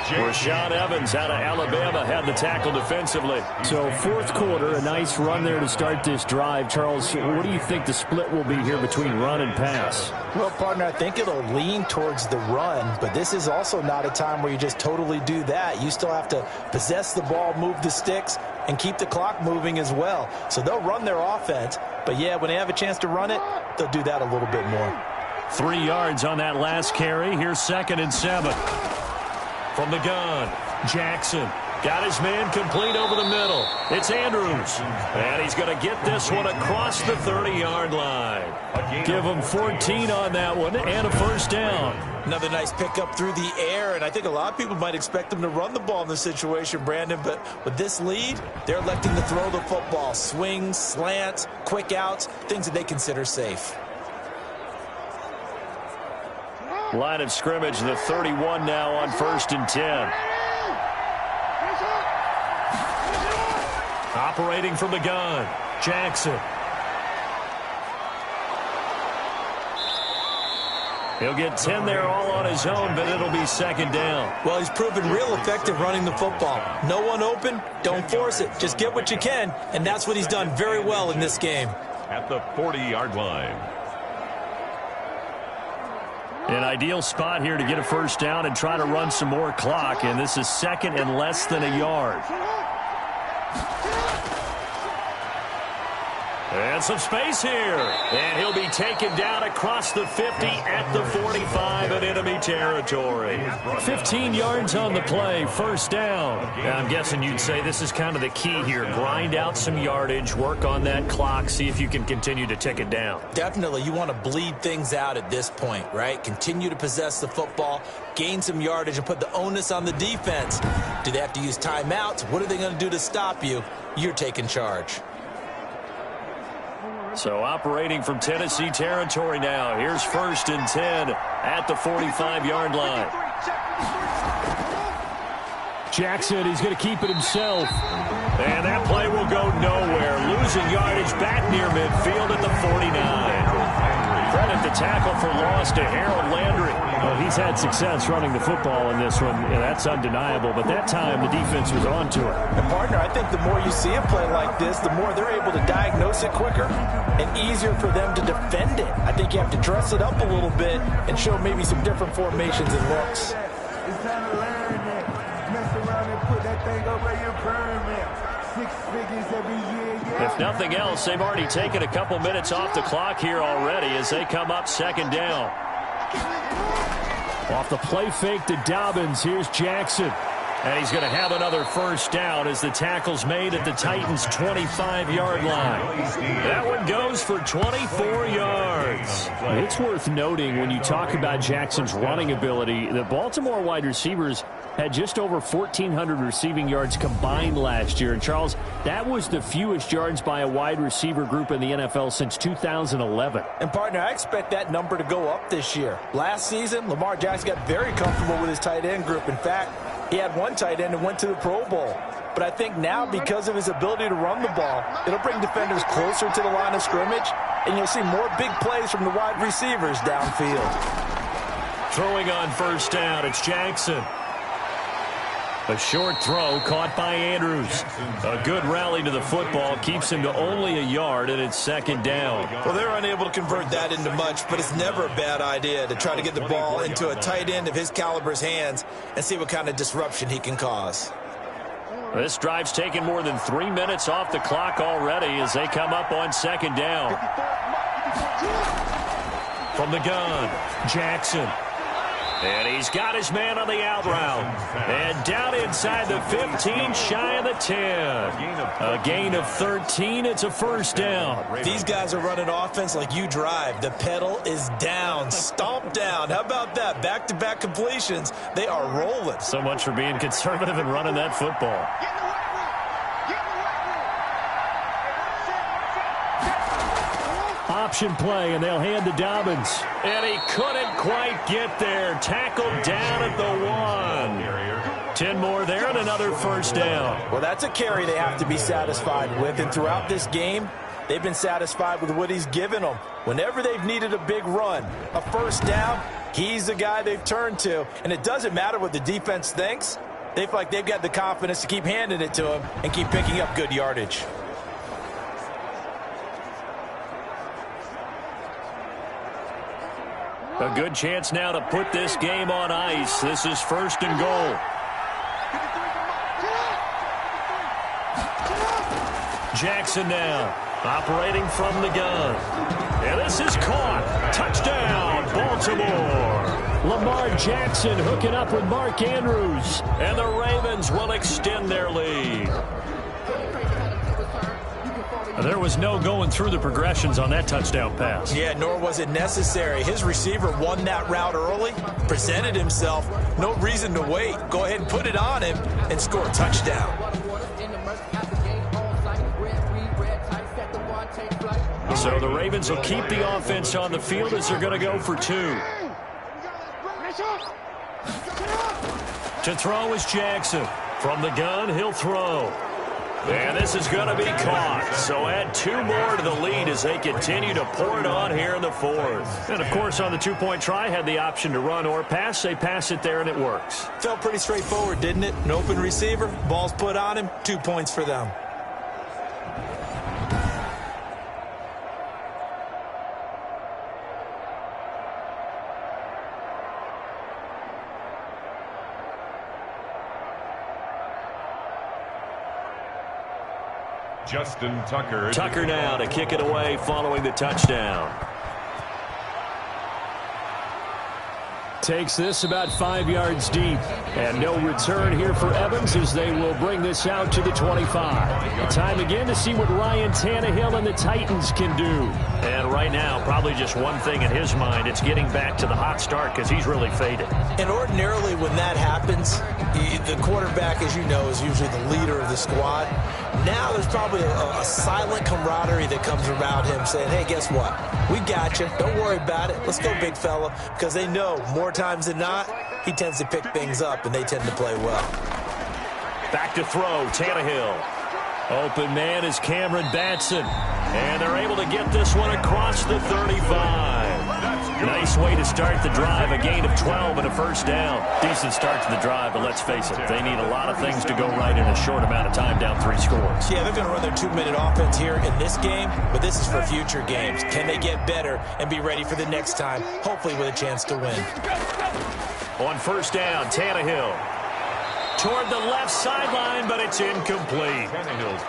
[SPEAKER 2] Rashaan Evans out of Alabama had the tackle defensively.
[SPEAKER 4] So fourth quarter, a nice run there to start this drive. Charles, what do you think the split will be here between run and pass?
[SPEAKER 3] Well, partner, I think it'll lean towards the run, but this is also not a time where you just totally do that. You still have to possess the ball, move the sticks, and keep the clock moving as well. So they'll run their offense, but yeah, when they have a chance to run it, they'll do that a little bit more.
[SPEAKER 2] 3 yards on that last carry. Here's 2nd and 7. From the gun, Jackson got his man complete over the middle. It's Andrews, and he's going to get this one across the 30-yard line. Give him 14 on that one and a first down.
[SPEAKER 3] Another nice pickup through the air, and I think a lot of people might expect them to run the ball in this situation, Brandon, but with this lead, they're electing to throw the football. Swings, slants, quick outs, things that they consider safe.
[SPEAKER 2] Line of scrimmage, the 31 now on 1st and 10. Operating from the gun, Jackson. He'll get 10 there all on his own, but it'll be 2nd down.
[SPEAKER 3] Well, he's proven real effective running the football. No one open, don't force it. Just get what you can, and that's what he's done very well in this game.
[SPEAKER 1] At the 40-yard line.
[SPEAKER 2] An ideal spot here to get a first down and try to run some more clock, and this is 2nd and less than a yard. And some space here. And he'll be taken down across the 50 at the 45 in enemy territory. 15 yards on the play, first down. And I'm guessing you'd say this is kind of the key here. Grind out some yardage, work on that clock, see if you can continue to tick it down.
[SPEAKER 3] Definitely, you want to bleed things out at this point, right? Continue to possess the football, gain some yardage, and put the onus on the defense. Do they have to use timeouts? What are they going to do to stop you? You're taking charge.
[SPEAKER 2] So operating from Tennessee territory now. Here's 1st and 10 at the 45-yard line.
[SPEAKER 4] Jackson, he's going to keep it himself.
[SPEAKER 2] And that play will go nowhere. Losing yardage back near midfield at the 49. Credit the tackle for loss to Harold Landry.
[SPEAKER 4] Well, he's had success running the football in this one. Yeah, that's undeniable. But that time, the defense was on to it.
[SPEAKER 3] And, partner, I think the more you see a play like this, the more they're able to diagnose it quicker and easier for them to defend it. I think you have to dress it up a little bit and show maybe some different formations and looks.
[SPEAKER 7] It's time to learn that. Mess around and put that thing over your pyramid. 6 figures every year. Yeah.
[SPEAKER 2] If nothing else, they've already taken a couple minutes off the clock here already as they come up 2nd down.
[SPEAKER 4] Off the play fake to Dobbins, here's Jackson.
[SPEAKER 2] And he's going to have another first down as the tackle's made at the Titans' 25-yard line. That one goes for 24 yards.
[SPEAKER 4] It's worth noting when you talk about Jackson's running ability, the Baltimore wide receivers had just over 1,400 receiving yards combined last year. And, Charles, that was the fewest yards by a wide receiver group in the NFL since 2011.
[SPEAKER 3] And, partner, I expect that number to go up this year. Last season, Lamar Jackson got very comfortable with his tight end group. In fact, he had one tight end and went to the Pro Bowl. But I think now, because of his ability to run the ball, it'll bring defenders closer to the line of scrimmage, and you'll see more big plays from the wide receivers downfield.
[SPEAKER 2] Throwing on first down, it's Jackson. A short throw caught by Andrews. A good rally to the football keeps him to only a yard, and it's 2nd down.
[SPEAKER 3] Well, they're unable to convert that into much, but it's never a bad idea to try to get the ball into a tight end of his caliber's hands and see what kind of disruption he can cause.
[SPEAKER 2] This drive's taken more than 3 minutes off the clock already as they come up on 2nd down. From the gun, Jackson. And he's got his man on the out route. And down inside the 15, shy of the 10. A gain of 13. It's a first down.
[SPEAKER 3] These guys are running offense like you drive. The pedal is down, stomped down. How about that? Back-to-back completions. They are rolling.
[SPEAKER 2] So much for being conservative and running that football.
[SPEAKER 4] Option play, and they'll hand to Dobbins.
[SPEAKER 2] And he couldn't quite get there. Tackled down at the 1. 10 more there and another first down.
[SPEAKER 3] Well, that's a carry they have to be satisfied with. And throughout this game, they've been satisfied with what he's given them. Whenever they've needed a big run, a first down, he's the guy they've turned to. And it doesn't matter what the defense thinks. They feel like they've got the confidence to keep handing it to him and keep picking up good yardage.
[SPEAKER 2] A good chance now to put this game on ice. This is 1st and goal. Jackson now, operating from the gun. And this is caught. Touchdown, Baltimore.
[SPEAKER 4] Lamar Jackson hooking up with Mark Andrews.
[SPEAKER 2] And the Ravens will extend their lead. There was no going through the progressions on that touchdown pass.
[SPEAKER 3] Yeah, nor was it necessary. His receiver won that route early, presented himself. No reason to wait. Go ahead and put it on him and score a touchdown.
[SPEAKER 2] So the Ravens will keep the offense on the field as they're going to go for 2. To throw is Jackson. From the gun, he'll throw. And this is going to be caught. So add 2 more to the lead as they continue to pour it on here in the 4th. And, of course, on the 2-point try, had the option to run or pass. They pass it there, and it works.
[SPEAKER 3] Felt pretty straightforward, didn't it? An open receiver, ball's put on him, 2 points for them.
[SPEAKER 1] Justin Tucker.
[SPEAKER 2] Tucker now to kick it away following the touchdown. Takes this about 5 yards deep. And no return here for Evans as they will bring this out to the 25. Time again to see what Ryan Tannehill and the Titans can do. And right now, probably just one thing in his mind. It's getting back to the hot start because he's really faded.
[SPEAKER 3] And ordinarily when that happens, the quarterback, as you know, is usually the leader of the squad. Now there's probably a silent camaraderie that comes around him saying, hey, guess what? We got you. Don't worry about it. Let's go, big fella. Because they know more times than not, he tends to pick things up, and they tend to play well.
[SPEAKER 2] Back to throw, Tannehill. Open man is Cameron Batson. And they're able to get this one across the 35. Nice way to start the drive, a gain of 12 and a first down. Decent start to the drive, but let's face it, they need a lot of things to go right in a short amount of time, down 3 scores.
[SPEAKER 3] Yeah, they're going to run their 2-minute offense here in this game, but this is for future games. Can they get better and be ready for the next time, hopefully with a chance to win?
[SPEAKER 2] On first down, Tannehill. Toward the left sideline, but it's incomplete.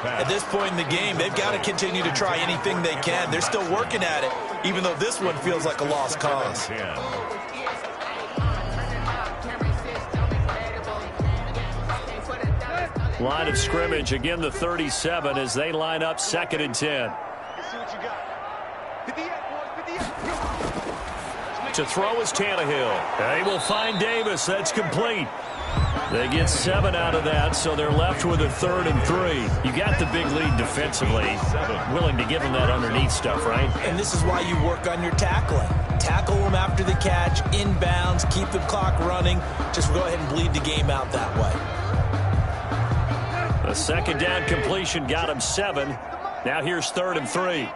[SPEAKER 3] At this point in the game, they've got to continue to try anything they can. They're still working at it, even though this one feels like a lost cause.
[SPEAKER 2] Line of scrimmage, again the 37 as they line up 2nd and 10. To throw is Tannehill. They will find Davis. That's complete. They get 7 out of that, so they're left with a 3rd and 3. You got the big lead defensively. Willing to give them that underneath stuff, right?
[SPEAKER 3] And this is why you work on your tackling. Tackle them after the catch, inbounds, keep the clock running. Just go ahead and bleed the game out that way.
[SPEAKER 2] A 2nd down completion got him 7. Now here's 3rd and 3.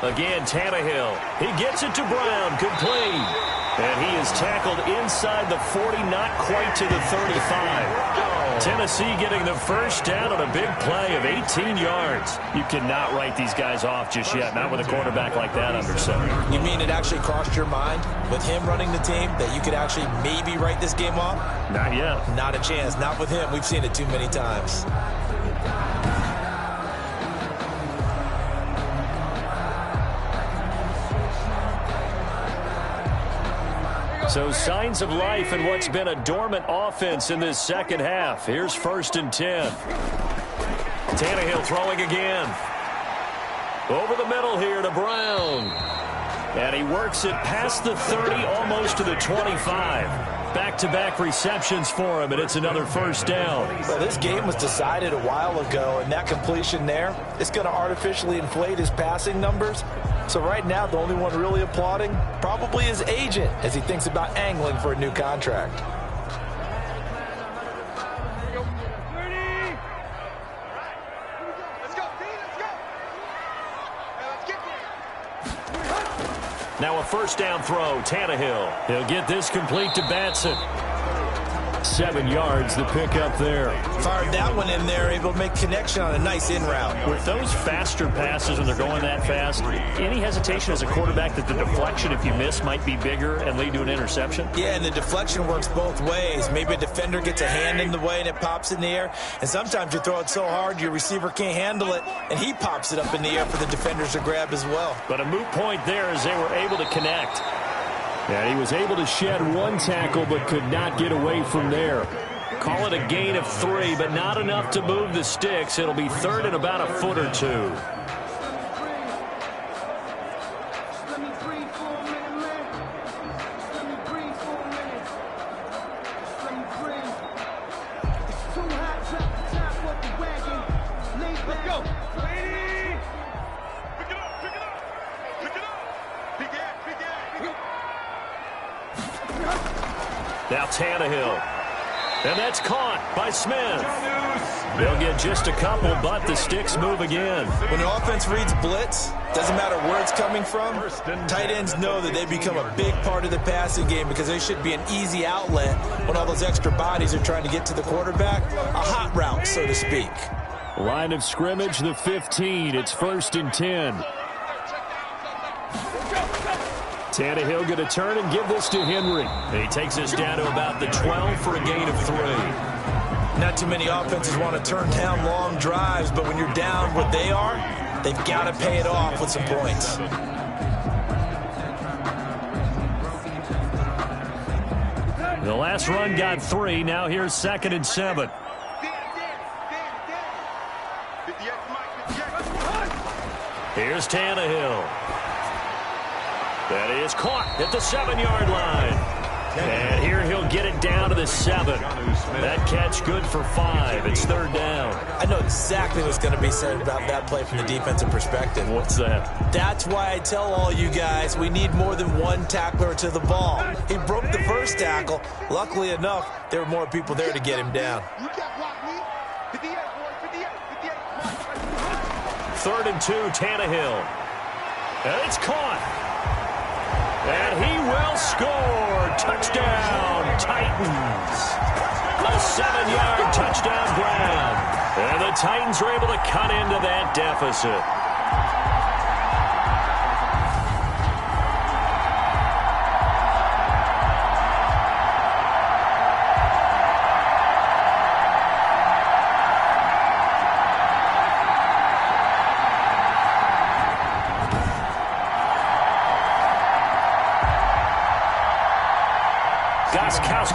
[SPEAKER 2] Again, Tannehill. He gets it to Brown, complete. And he is tackled inside the 40, not quite to the 35. Tennessee getting the first down on a big play of 18 yards. You cannot write these guys off just yet, not with a quarterback like that under center.
[SPEAKER 3] You mean it actually crossed your mind with him running the team that you could actually maybe write this game off?
[SPEAKER 2] Not yet.
[SPEAKER 3] Not a chance. Not with him. We've seen it too many times.
[SPEAKER 2] So signs of life in what's been a dormant offense in this second half. Here's 1st and 10. Tannehill throwing again. Over the middle here to Brown. And he works it past the 30, almost to the 25. Back-to-back receptions for him, and it's another first down.
[SPEAKER 3] Well, this game was decided a while ago, and that completion there is going to artificially inflate his passing numbers. So right now, the only one really applauding probably his agent as he thinks about angling for a new contract.
[SPEAKER 2] Now a first down throw, Tannehill. He'll get this complete to Batson. 7 yards, the pickup there.
[SPEAKER 3] Fired that one in there, able to make connection on a nice in route.
[SPEAKER 2] With those faster passes when they're going that fast, any hesitation as a quarterback that the deflection, if you miss, might be bigger and lead to an interception?
[SPEAKER 3] Yeah, and the deflection works both ways. Maybe a defender gets a hand in the way and it pops in the air. And sometimes you throw it so hard your receiver can't handle it, and he pops it up in the air for the defenders to grab as well.
[SPEAKER 2] But a moot point there as they were able to connect.
[SPEAKER 4] And he was able to shed 1 tackle but could not get away from there.
[SPEAKER 2] Call it a gain of 3, but not enough to move the sticks. It'll be 3rd and about a foot or 2. Now Tannehill. And that's caught by Smith. They'll get just a couple, but the sticks move again.
[SPEAKER 3] When an offense reads blitz, doesn't matter where it's coming from, tight ends know that they become a big part of the passing game because they should be an easy outlet when all those extra bodies are trying to get to the quarterback. A hot route, so to speak.
[SPEAKER 4] Line of scrimmage, the 15. It's 1st and 10. Tannehill going to turn and give this to Henry.
[SPEAKER 2] And he takes us down to about the 12 for a gain of 3.
[SPEAKER 3] Not too many offenses want to turn down long drives, but when you're down what they are, they've got to pay it off with some points.
[SPEAKER 2] The last run got 3. Now here's 2nd and 7. Here's Tannehill. That is caught at the 7-yard line. And here he'll get it down to the 7. That catch good for 5. It's 3rd down.
[SPEAKER 3] I know exactly what's going to be said about that play from the defensive perspective.
[SPEAKER 2] What's that?
[SPEAKER 3] That's why I tell all you guys we need more than one tackler to the ball. He broke the first tackle. Luckily enough, there were more people there to get him down.
[SPEAKER 2] 3rd and 2, Tannehill. And it's caught. And he will score. Touchdown, Titans. A 7-yard touchdown grab. And the Titans are able to cut into that deficit.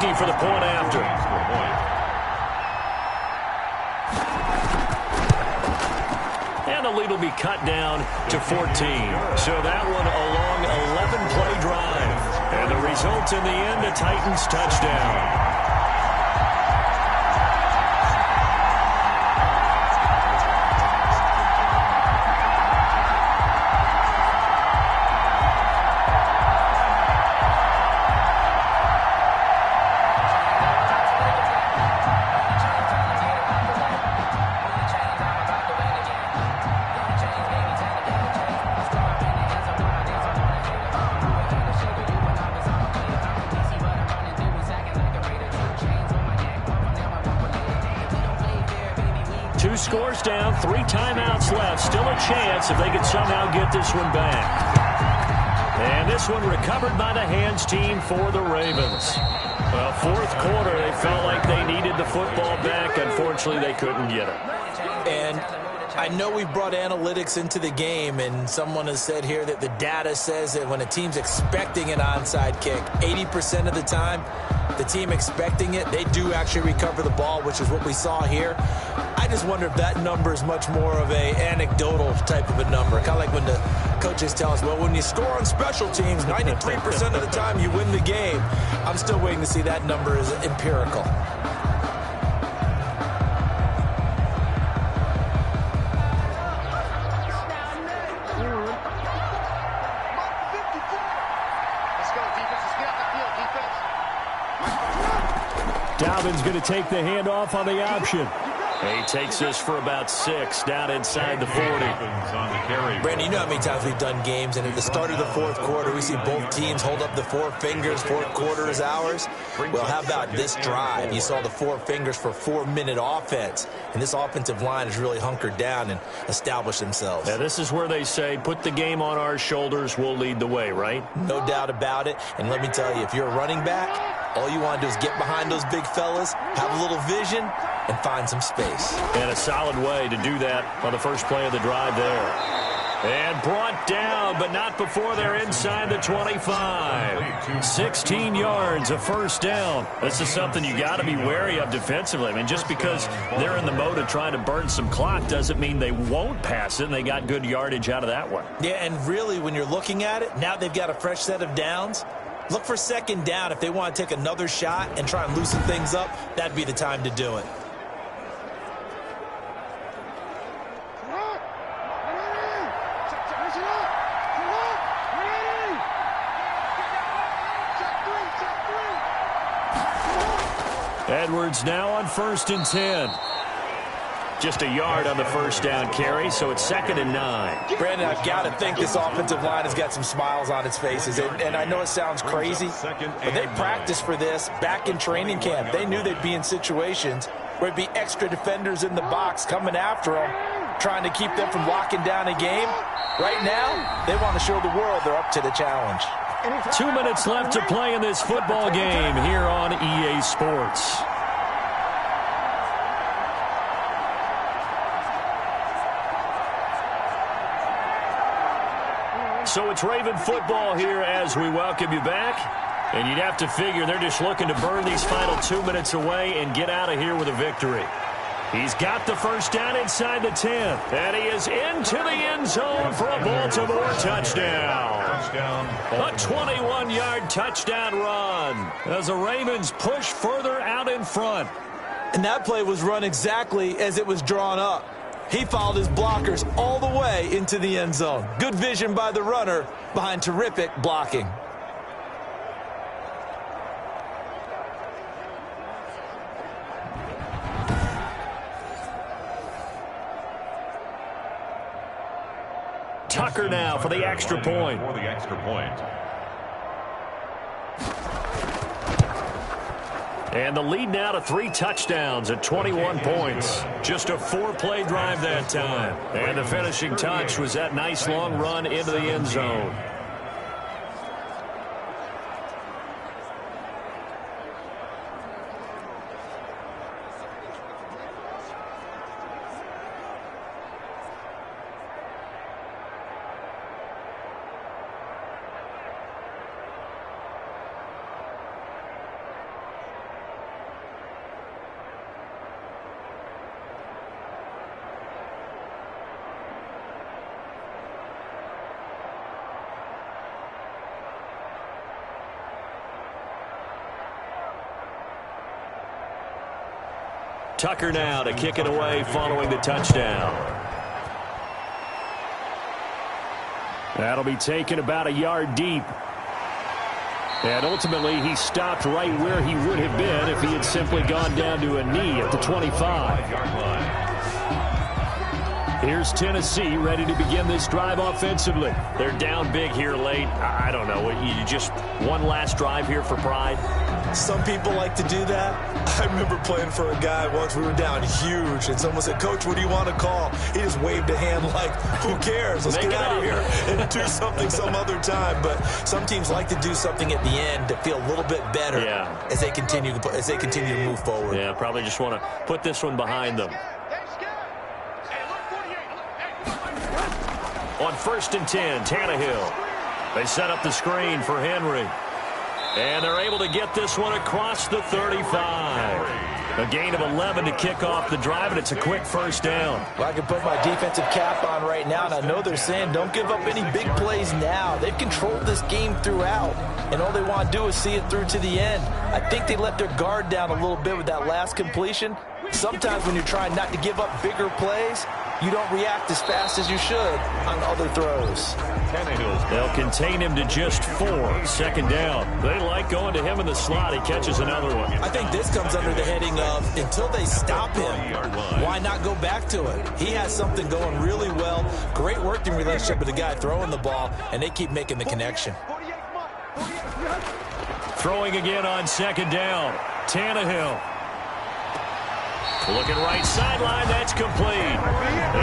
[SPEAKER 2] For the point after. And the lead will be cut down to 14. So that one a long 11-play drive. And the result in the end, a Titans touchdown. Scores down, 3 timeouts left. Still a chance if they could somehow get this one back. And this one recovered by the hands team for the Ravens. Well, 4th quarter, they felt like they needed the football back. Unfortunately, they couldn't get it.
[SPEAKER 3] And I know we brought analytics into the game, and someone has said here that the data says that when a team's expecting an onside kick, 80% of the time, the team expecting it, they do actually recover the ball, which is what we saw here. I just wonder if that number is much more of a anecdotal type of a number. Kind of like when the coaches tell us, well, when you score on special teams, 93% of the time you win the game. I'm still waiting to see that number is empirical.
[SPEAKER 2] Dalvin's going to take the handoff on the option. He takes this for about 6 down inside the 40.
[SPEAKER 3] Brandon, you know how many times we've done games, and at the start of the 4th quarter, we see both teams hold up the 4 fingers, 4th quarter is ours. Well, how about this drive? You saw the 4 fingers for 4-minute offense, and this offensive line has really hunkered down and established themselves.
[SPEAKER 2] Yeah, this is where they say, put the game on our shoulders, we'll lead the way, right?
[SPEAKER 3] No doubt about it, and let me tell you, if you're a running back, all you want to do is get behind those big fellas, have a little vision, and find some space.
[SPEAKER 2] And a solid way to do that on the first play of the drive there. And brought down, but not before they're inside the 25. 16 yards, a 1st down. This is something you got to be wary of defensively. I mean, just because they're in the mode of trying to burn some clock doesn't mean they won't pass it, and they got good yardage out of that one.
[SPEAKER 3] Yeah, and really, when you're looking at it, now they've got a fresh set of downs. Look for 2nd down. If they want to take another shot and try and loosen things up, that'd be the time to do it.
[SPEAKER 2] Edwards now on 1st and 10. Just a yard on the 1st down carry, so it's 2nd and 9.
[SPEAKER 3] Brandon, I've got to think this offensive line has got some smiles on its faces. And I know it sounds crazy, but they practiced for this back in training camp. They knew they'd be in situations where it'd be extra defenders in the box coming after them, trying to keep them from locking down a game. Right now, they want to show the world they're up to the challenge.
[SPEAKER 2] 2 minutes left to play in this football game here on EA Sports. So it's Raven football here as we welcome you back. And you'd have to figure they're just looking to burn these final 2 minutes away and get out of here with a victory. He's got the first down inside the 10. And he is into the end zone for a Baltimore touchdown. A 21-yard touchdown run as the Ravens push further out in front.
[SPEAKER 3] And that play was run exactly as it was drawn up. He followed his blockers all the way into the end zone. Good vision by the runner behind terrific blocking.
[SPEAKER 2] Tucker now for the extra point. And the lead now to 3 touchdowns at 21 points. Just a 4-play drive that time. And the finishing touch was that nice long run into the end zone. Tucker now to kick it away following the touchdown. That'll be taken about a yard deep. And ultimately, he stopped right where he would have been if he had simply gone down to a knee at the 25-yard line. Here's Tennessee ready to begin this drive offensively. They're down big here late. I don't know. You just one last drive here for pride?
[SPEAKER 3] Some people like to do that. I remember playing for a guy once. We were down huge, and someone said, "Coach, what do you want to call?" He just waved a hand like, "Who cares? Let's get out of here and do something some other time." But some teams like to do something at the end to feel a little bit better as they continue to move forward.
[SPEAKER 2] Yeah, probably just want to put this one behind them. On 1st and 10, Tannehill. They set up the screen for Henry. And they're able to get this one across the 35. A gain of 11 to kick off the drive, and it's a quick first down.
[SPEAKER 3] Well, I can put my defensive cap on right now, and I know they're saying don't give up any big plays now. They've controlled this game throughout, and all they want to do is see it through to the end. I think they let their guard down a little bit with that last completion. Sometimes when you're trying not to give up bigger plays, you don't react as fast as you should on other throws.
[SPEAKER 2] They'll contain him to just 4. 2nd down. They like going to him in the slot. He catches another one.
[SPEAKER 3] I think this comes under the heading of until they stop him, why not go back to it? He has something going really well. Great working relationship with the guy throwing the ball, and they keep making the connection.
[SPEAKER 2] Throwing again on 2nd down. Tannehill. Looking right sideline, that's complete.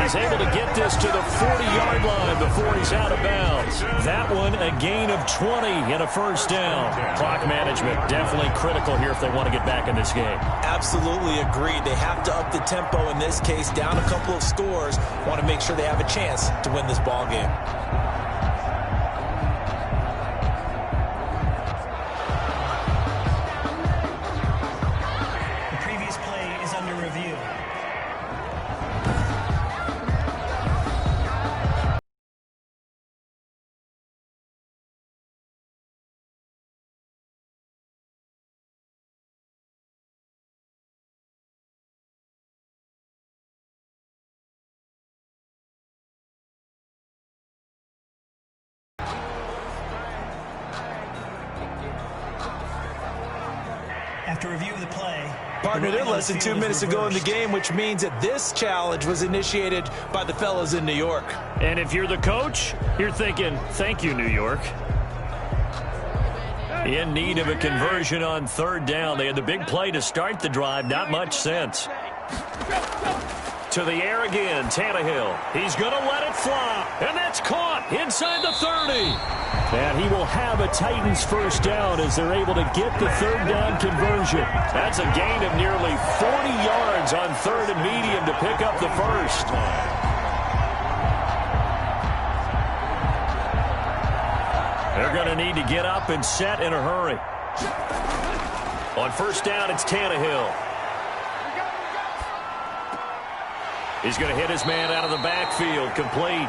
[SPEAKER 2] He's able to get this to the 40-yard line before he's out of bounds. That one, a gain of 20 and a first down. Clock management definitely critical here if they want to get back in this game.
[SPEAKER 3] Absolutely agreed. They have to up the tempo in this case, down a couple of scores. Want to make sure they have a chance to win this ball game.
[SPEAKER 6] After review of the play,
[SPEAKER 3] partner, they're less than 2 minutes ago in the game, which means that this challenge was initiated by the fellas in New York.
[SPEAKER 2] And if you're the coach, you're thinking, thank you, New York. In need of a conversion on 3rd down. They had the big play to start the drive. Not much sense. To the air again, Tannehill. He's going to let it fly. And that's caught inside the 30. And he will have a Titans first down as they're able to get the 3rd down conversion. That's a gain of nearly 40 yards on 3rd and medium to pick up the first. They're going to need to get up and set in a hurry. On first down, it's Tannehill. He's going to hit his man out of the backfield, complete.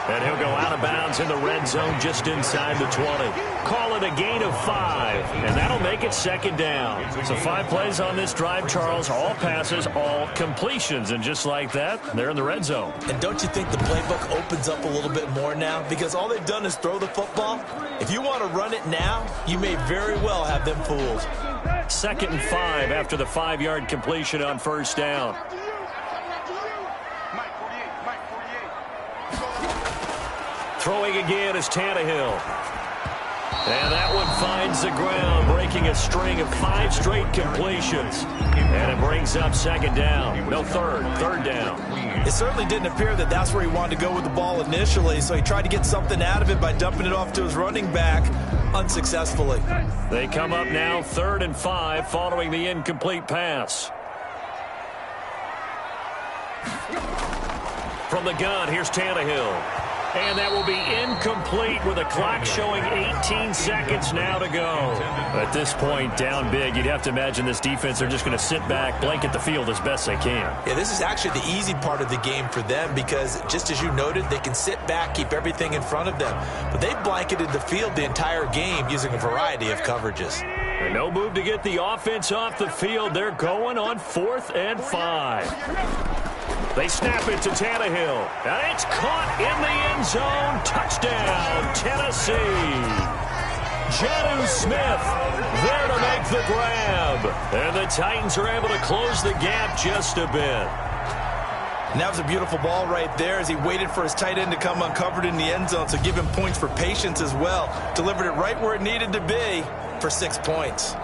[SPEAKER 2] And he'll go out of bounds in the red zone just inside the 20. Call it a gain of 5, and that'll make it second down. So 5 plays on this drive, Charles. All passes, all completions. And just like that, they're in the red zone.
[SPEAKER 3] And don't you think the playbook opens up a little bit more now? Because all they've done is throw the football. If you want to run it now, you may very well have them fooled.
[SPEAKER 2] 2nd and 5 after the 5-yard completion on first down. Throwing again is Tannehill. And that one finds the ground, breaking a string of 5 straight completions. And it brings up second down. No, third down.
[SPEAKER 3] It certainly didn't appear that that's where he wanted to go with the ball initially, so he tried to get something out of it by dumping it off to his running back unsuccessfully.
[SPEAKER 2] They come up now 3rd and 5 following the incomplete pass. From the gun, here's Tannehill. And that will be incomplete with a clock showing 18 seconds now to go. At this point, down big, you'd have to imagine this defense, they're just going to sit back, blanket the field as best they can.
[SPEAKER 3] Yeah, this is actually the easy part of the game for them because, just as you noted, they can sit back, keep everything in front of them. But they blanketed the field the entire game using a variety of coverages.
[SPEAKER 2] And no move to get the offense off the field. They're going on 4th and 5. They snap it to Tannehill. And it's caught in the end zone. Touchdown, Tennessee. Jonnu Smith there to make the grab. And the Titans are able to close the gap just a bit.
[SPEAKER 3] And that was a beautiful ball right there as he waited for his tight end to come uncovered in the end zone. So give him points for patience as well. Delivered it right where it needed to be for 6 points.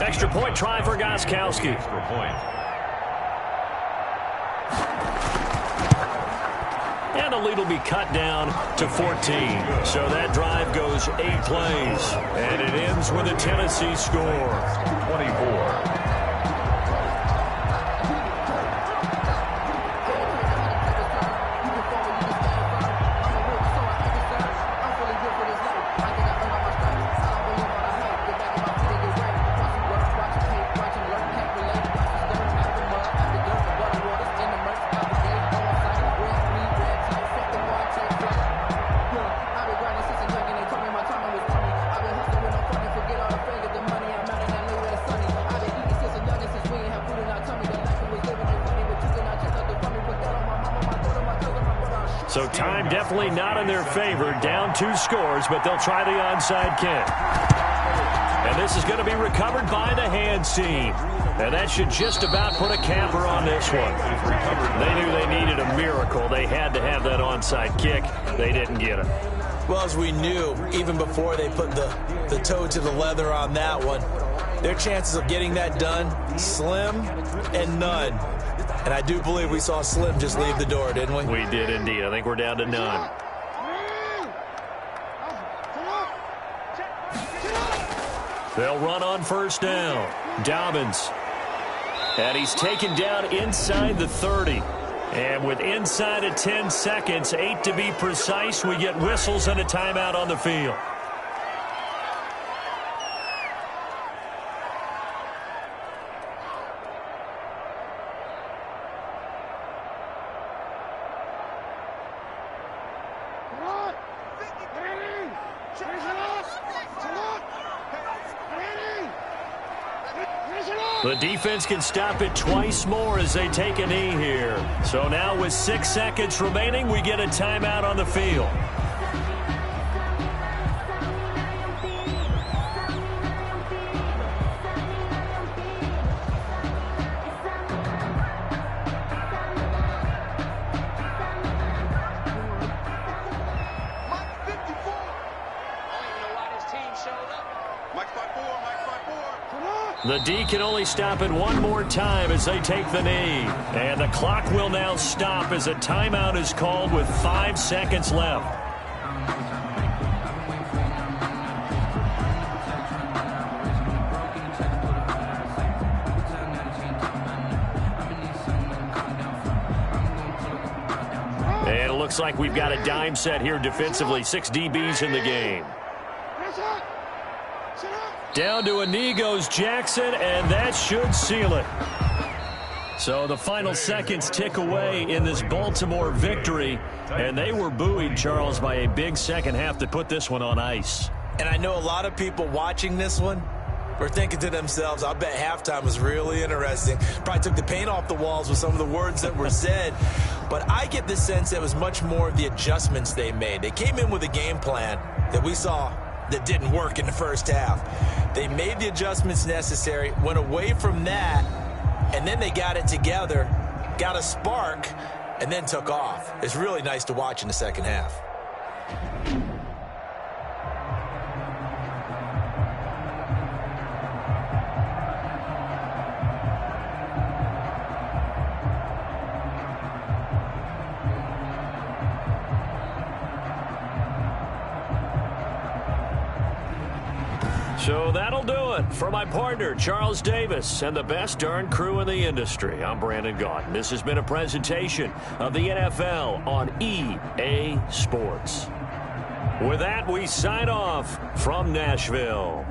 [SPEAKER 2] Extra point try for Gostkowski. Extra point. And the lead will be cut down to 14. So that drive goes 8 plays. And it ends with a Tennessee score. 24. So time definitely not in their favor. Down 2 scores, but they'll try the onside kick. And this is going to be recovered by the hands team. And that should just about put a capper on this one. They knew they needed a miracle. They had to have that onside kick. They didn't get it.
[SPEAKER 3] Well, as we knew, even before they put the toe to the leather on that one, their chances of getting that done, slim and none. And I do believe we saw Slim just leave the door, didn't we?
[SPEAKER 2] We did indeed. I think we're down to none. They'll run on first down. Dobbins. And he's taken down inside the 30. And with inside of 10 seconds, 8 to be precise, we get whistles and a timeout on the field. The defense can stop it twice more as they take a knee here. So now with 6 seconds remaining, we get a timeout on the field. The D can only stop it one more time as they take the knee. And the clock will now stop as a timeout is called with 5 seconds left. looks like we've got a dime set here defensively. 6 DBs in the game. Down to a knee goes Jackson, and that should seal it. So the final seconds tick away in this Baltimore victory, and they were buoyed, Charles, by a big second half to put this one on ice.
[SPEAKER 3] And I know a lot of people watching this one were thinking to themselves, I bet halftime was really interesting. Probably took the paint off the walls with some of the words that were said. But I get the sense that it was much more of the adjustments they made. They came in with a game plan that we saw that didn't work in the first half. They made the adjustments necessary, went away from that, and then they got it together, got a spark, and then took off. It's really nice to watch in the second half.
[SPEAKER 2] So that'll do it for my partner, Charles Davis, and the best darn crew in the industry. I'm Brandon Gaudin. This has been a presentation of the NFL on EA Sports. With that, we sign off from Nashville.